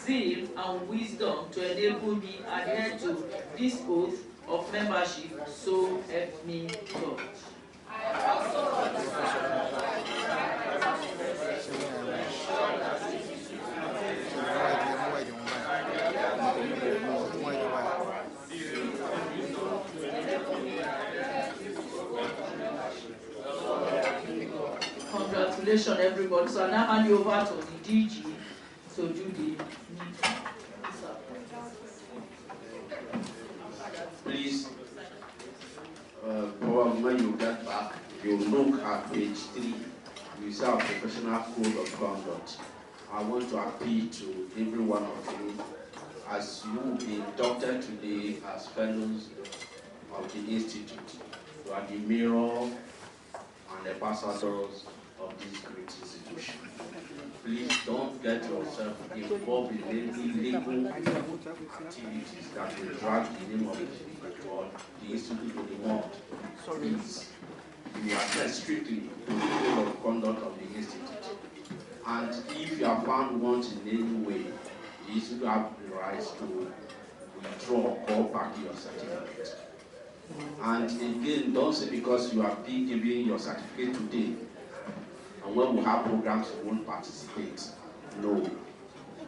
zeal, and wisdom to enable me adhere to this oath of membership, so help me God. I also understand congratulations, everybody. So I now hand you over to the DG to do the meeting. Please, when you get back, you look at page 3. You see our professional code of conduct. I want to appeal to every one of you, as you will be inducted today as fellows of the institute. You are the mirror and ambassadors of this great institution. Please don't get yourself involved in any legal activities that will drag the name of the institute to the world. Please, you adhere strictly to the code of conduct of the institute. And if you are found wanting in any way, the institute have the right to withdraw or call back your certificate. And again, don't say because you have been given your certificate today, and when we have programs, you won't participate. No.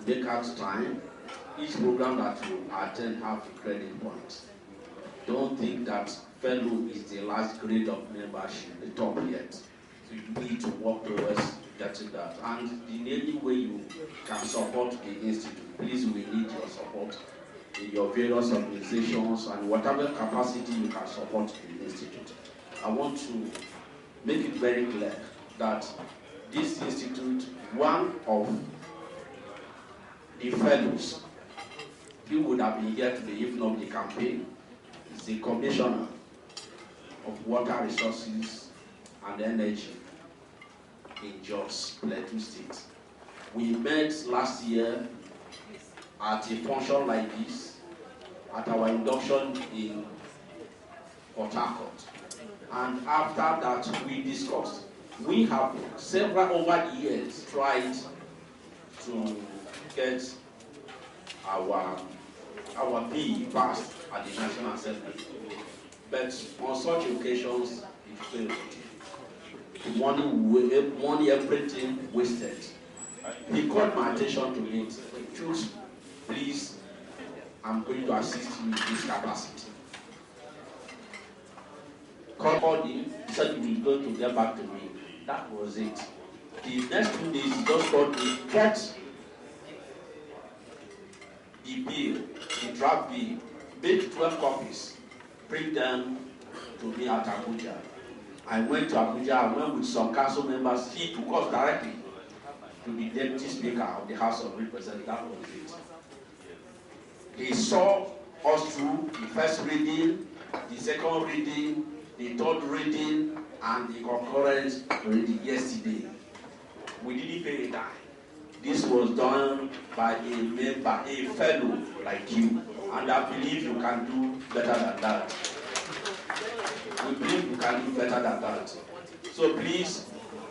Make out time. Each program that you attend have a credit point. Don't think that fellow is the last grade of membership, the top yet. So you need to work towards getting that. And in any way you can support the institute, please, we need your support in your various organizations and whatever capacity you can support the institute. I want to make it very clear that this institute, one of the fellows, he would have been here today if not the campaign, is the Commissioner of Water Resources and Energy in Jos, Plateau State. We met last year at a function like this, at our induction in Port Harcourt. And after that, we discussed. We have several over the years tried to get our bill passed at the National Assembly. But on such occasions, it failed. Money, everything wasted. He called my attention to it. Choose, please, I'm going to assist you in this capacity. Called him, said he was going to get back to me. That was it. The next 2 days, he just told me, get the bill, the draft bill, make 12 copies, bring them to me at Abuja. I went to Abuja, I went with some council members. He took us directly to the Deputy Speaker of the House of Representatives. That was it. He saw us through the first reading, the second reading, the third reading and the concurrent reading yesterday. We didn't pay a dime. This was done by a member, a fellow like you, and I believe you can do better than that. We believe you can do better than that. So please,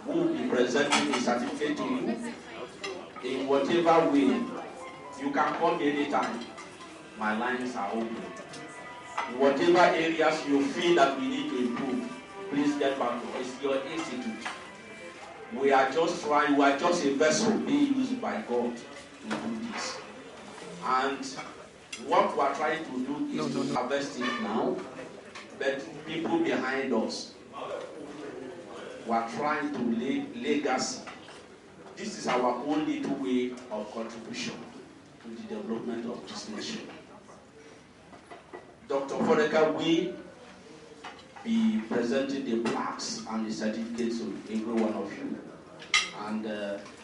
we will be presenting a certificate to you in whatever way. You can come anytime. My lines are open. Whatever areas you feel that we need to improve, please get back to us. It's your institute. We are just trying, we are just a vessel being used by God to do this. And what we are trying to do is to harvest it now, but people behind us, we are trying to lay legacy. This is our only little way of contribution to the development of this nation. Dr. Foreka will be presenting the plaques and the certificates to every one of you. And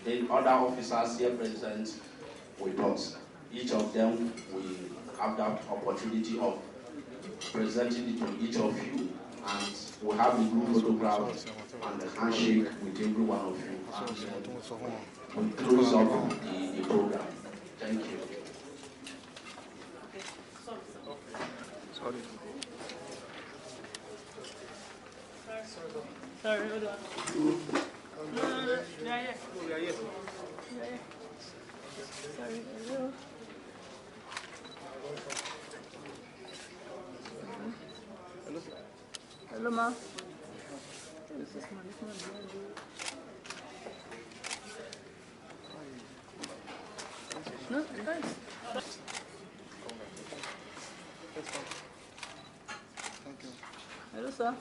then other officers here present with us. Each of them will have that opportunity of presenting it to each of you. And we'll have a group photograph and a handshake with every one of you. And we'll close up the program. Thank you. Sorry. Sorry, hold on. No. Yeah. Sorry, hello. Hello, ma. This is my No, thanks. Thank you. Hello, sir.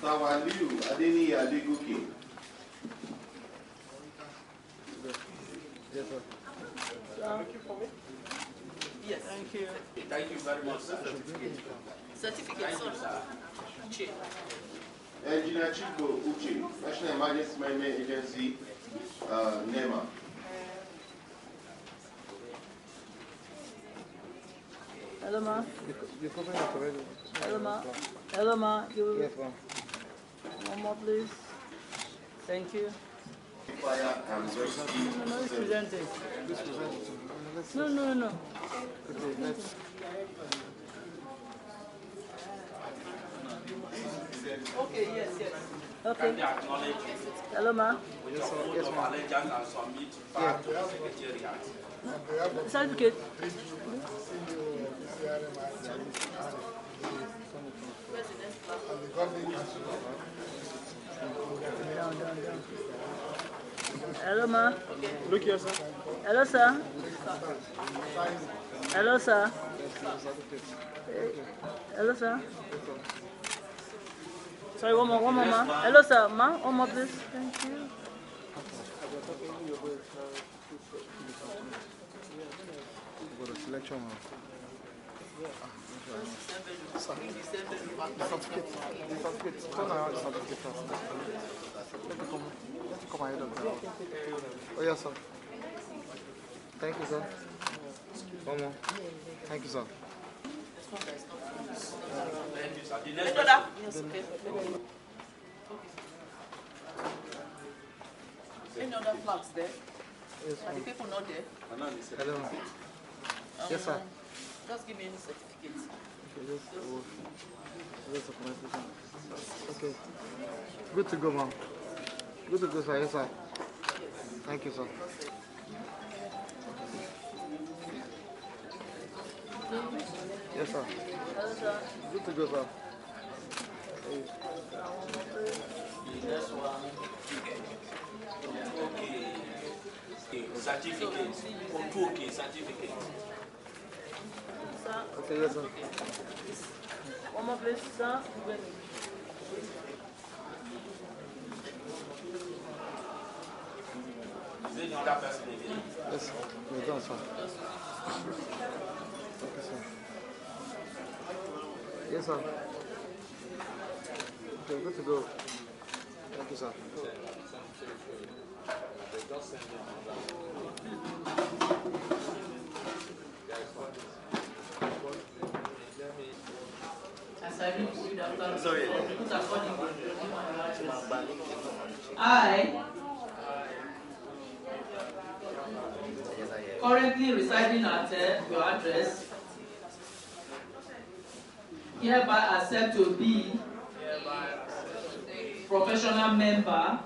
Sawaliu Adeni Adegoke. Yes, sir. Looking for me? Yes. Thank you. Thank you very much, sir. Certificate, sir. Engineer Chico Uche, National Emergency Management Agency, NEMA. Hello, ma. You're covering it already. Hello, ma. Hello, ma. Yes, ma'am. One more, please. Thank you. No, it's presented. No. Okay, let's. Okay, yes. Okay. Can they acknowledge it? Hello, ma. With your oath of allegiance and submit back to the Secretariat. Certificate. Hello, ma. Look here, sir. Hello, sir. Hello, sir. Hello, sir. Sorry, one more, ma. Hello, sir. Ma, one more, please. Thank you. For the selection, ma'am. The certificate. Turn around the certificate first. Let me come ahead of that. Oh, yes, sir. Thank you, sir. One more. Thank you, sir. Any other flags there? Yes, Are the people not there? Hello. Yes, sir. Just give me any certificates. Okay. Good to go, ma'am. Good to go, sir. Yes, sir. Thank you, sir. Yes, sir. Hello, sir. Good to go, sir. Next one. Okay. Certificate. Okay, certificate. Sir. Okay, yes, sir. One more, please, sir. Is there any other person again? Yes, sir. We're done, sir. Okay, sir. Yes, sir. Okay, good to go. Thank you, sir. deciding to read after me. Put accordingly. I, currently residing at your address, hereby accept to be professional member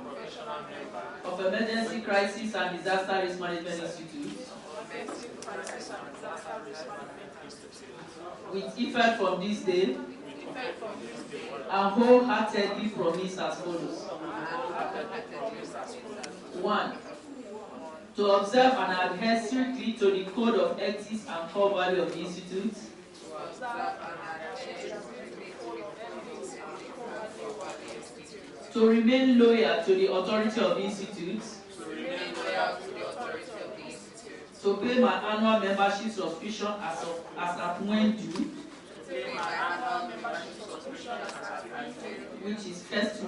of Emergency Crisis and Disaster Risk Management Institute with effect from this day and wholeheartedly promise as follows. 1. To observe and adhere strictly to the code of ethics and core value of the Institute. To remain loyal to the authority of the Institute. To pay my annual membership subscription as at when due. Which is first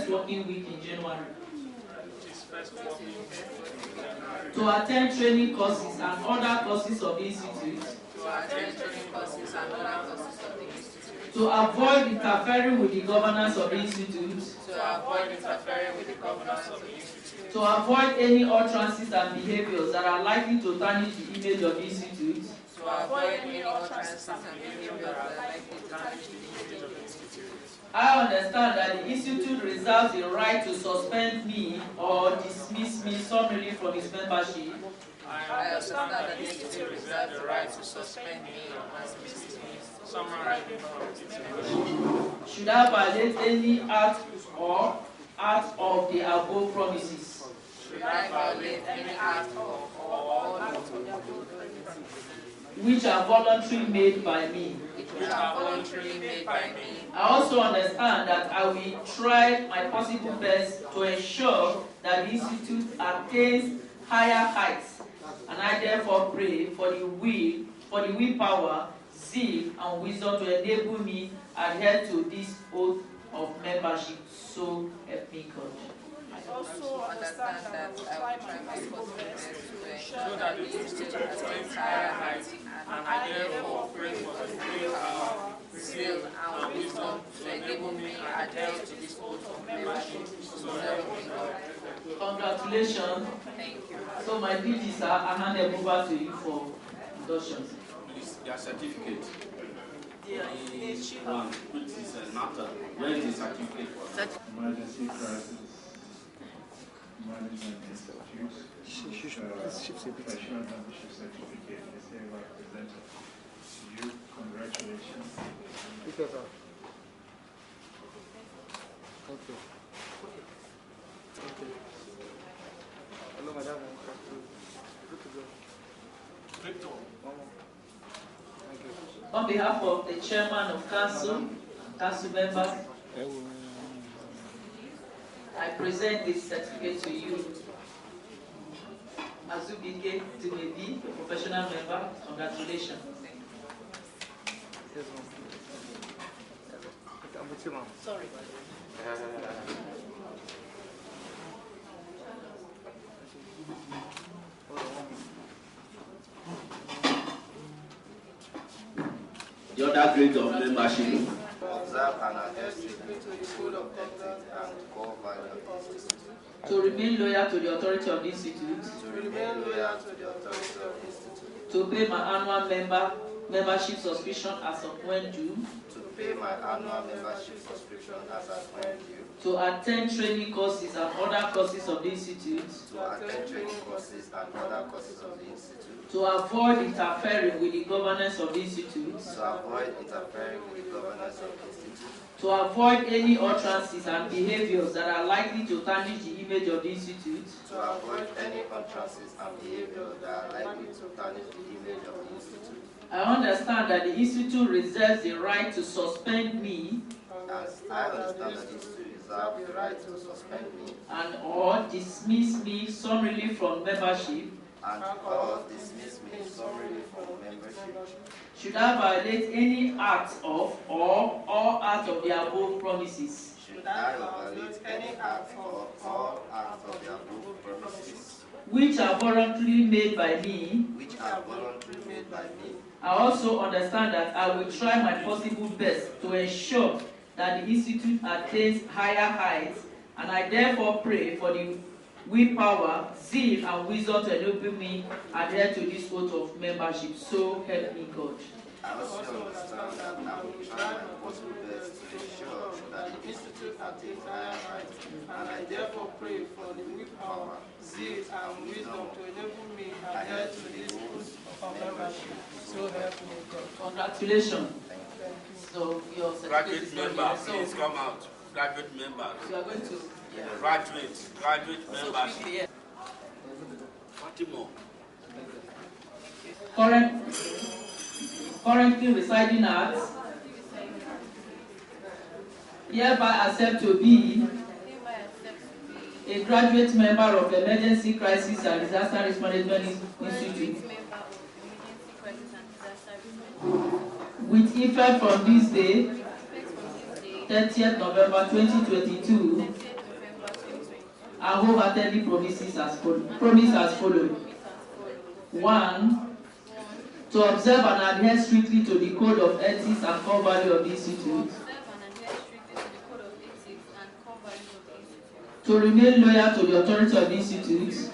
working week in January. To attend training courses and other courses of the Institute. To avoid interfering with the governance of the Institute. To avoid any utterances and behaviors that are likely to tarnish the image of the Institute. I understand that the Institute reserves the right to suspend me or dismiss me summarily from its membership. I understand that the Institute reserves the right to suspend me or dismiss me summarily from its membership. Should I violate any act of the above promises? Should I violate any act of all of the above promises? Which are voluntarily made by me. I also understand that I will try my possible best to ensure that the Institute attains higher heights, and I therefore pray for the willpower, zeal, and wisdom to enable me adhere to this oath of membership. So help me God. I also understand that I will try my possible best to ensure that the Institute attains higher heights, and I therefore pray for the willpower, zeal, and wisdom to enable me adhere to this oath of membership. So help me God. Congratulations. Thank you. So my DG, sir, I hand them over to you for inductions. Please, their certificate. One, which is a matter. Where is the certificate for? Emergency Crisis Management Institute. Professional membership certificate is hereby presented to you. Congratulations. Okay. Hello, madam. On behalf of the chairman of council members, I present this certificate to you. Azubike Timebi, a professional member, congratulations. Yes, I'm with you, ma'am. Sorry. The other grade of membership. Observe and adhere strictly to the code of ethics and core value of the Institute. To remain loyal to the authority of the Institute. To remain loyal to the authority of the Institute. To pay my annual membership subscription as of when due. To pay my annual membership subscription as of when due. To attend training courses and other courses of the Institute. To attend training courses and other courses of the Institute. To avoid interfering with the governance of the Institute. To avoid interfering with the governance of the Institute. To avoid any utterances and behaviors that are likely to tarnish the image of the Institute. To avoid any utterances and behaviors that are likely to tarnish the image of the Institute. I understand that the Institute reserves the right to suspend me. As I understand that the Institute reserves the right to suspend me. And or dismiss me summarily from membership. And or dismiss me summarily from membership. Should I violate any act of or all acts of the above promises? Should I violate any act or all acts of the above promises? Which are voluntarily made by me. Which are voluntarily made by me. I also understand that I will try my possible best to ensure that the Institute attains higher heights, and I therefore pray for the willpower, zeal, and wisdom to enable me adhere to this oath of membership. So help me God. I also understand that I will try my possible best to ensure that the Institute attains higher heights, and I therefore pray for the willpower, zeal, and wisdom to enable me adhere to this oath of membership. So help me God. Congratulations. So your graduate member, please come out. Graduate members. You are going to graduate members. Fatima. Currently residing at, hereby accept to be a graduate member of Emergency Crisis and Disaster Risk Management Institute with effect from this day, 30th November 2022, I wholeheartedly promise as follows. 1. To observe and adhere strictly to the code of ethics and core value of the Institute. To remain loyal to the authority of the Institute.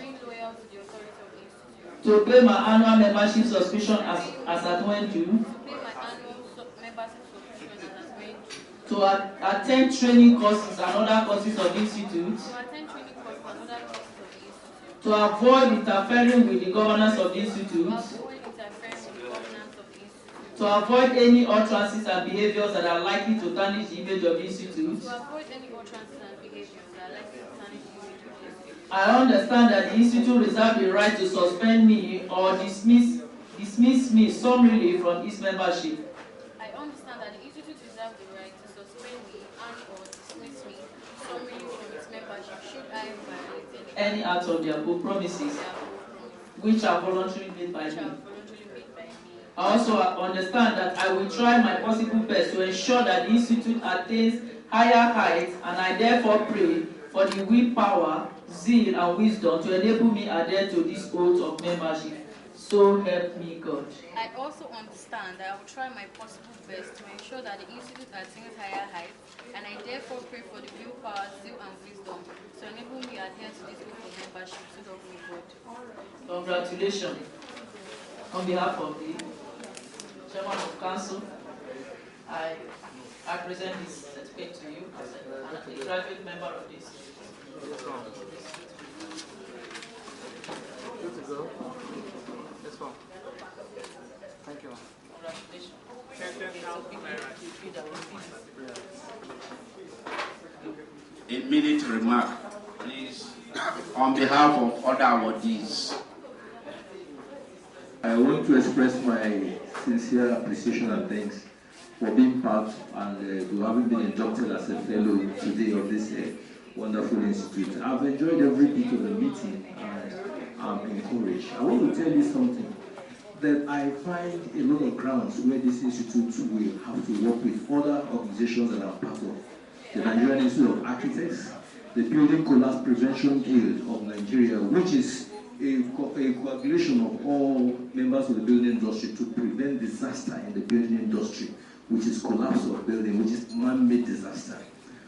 To pay my annual membership subscription as at when due. To attend training courses and other courses of the Institute. To avoid interfering with the governance of the Institute. To avoid any utterances and behaviors that are likely to tarnish the image of the Institute. I understand that the Institute reserves the right to suspend me or dismiss me summarily from its membership. I understand that the Institute reserves the right to suspend me and or dismiss me summarily from its membership should I violate any act of their book promises which are voluntarily made by me. I also understand that I will try my possible best to ensure that the Institute attains higher heights, and I therefore pray for the willpower, zeal, and wisdom to enable me adhere to this oath of membership. So help me God. I also understand that I will try my possible best to ensure that the Institute attains higher heights, and I therefore pray for the willpower, zeal, and wisdom to enable me adhere to this oath of membership. So help me God. Congratulations. On behalf of the Chairman of Council, I present this certificate to you as a graduate member of this. Good to go. This one. Thank you. Congratulations. A minute remark, please, on behalf of other awardees. I want to express my sincere appreciation and thanks for being part and to having been inducted as a fellow today of this wonderful institute. I've enjoyed every bit of the meeting and I'm encouraged. I want to tell you something, that I find a lot of grounds where this institute will have to work with other organizations that are part of the Nigerian Institute of Architects, the Building Collapse Prevention Guild of Nigeria, which is a coagulation of all members of the building industry to prevent disaster in the building industry, which is collapse of building, which is man-made disaster.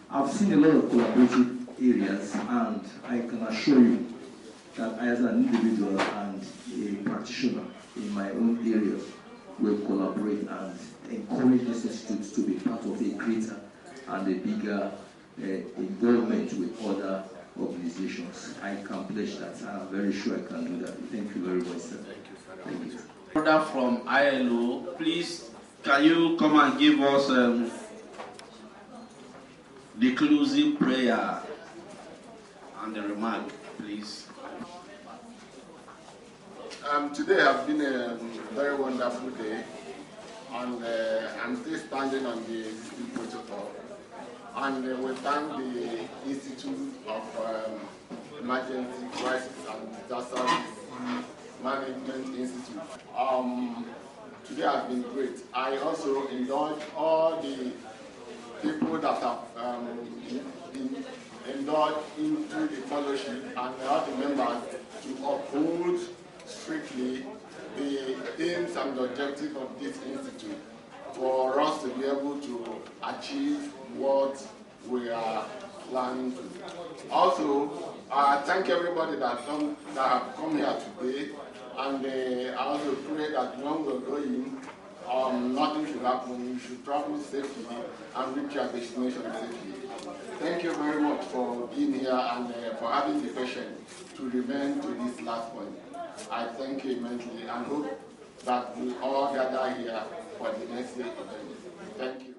I've seen a lot of collaborative areas, and I can assure you that I, as an individual and a practitioner in my own area, will collaborate and encourage this institute to be part of a greater and a bigger involvement with other organizations. I can pledge that. I'm very sure I can do that. Thank you very much, sir. Thank you. Order from ILO, please, can you come and give us the closing prayer and the remark, please? Today has been a very wonderful day, and I'm still standing on the existing protocol. And we thank the Institute of Emergency Crisis and Disaster Management Institute. Today has been great. I also indulge all the people that have indulged into the fellowship and all the members to uphold strictly the aims and the objectives of this institute for us to be able to achieve what we are planning to. Also, I thank everybody that have come here today, and I also pray that when we're going, nothing should happen. You should travel safely and reach your destination safely. Thank you very much for being here and for having the patience to remain to this last point. I thank you immensely and hope that we all gather here for the next event. Thank you.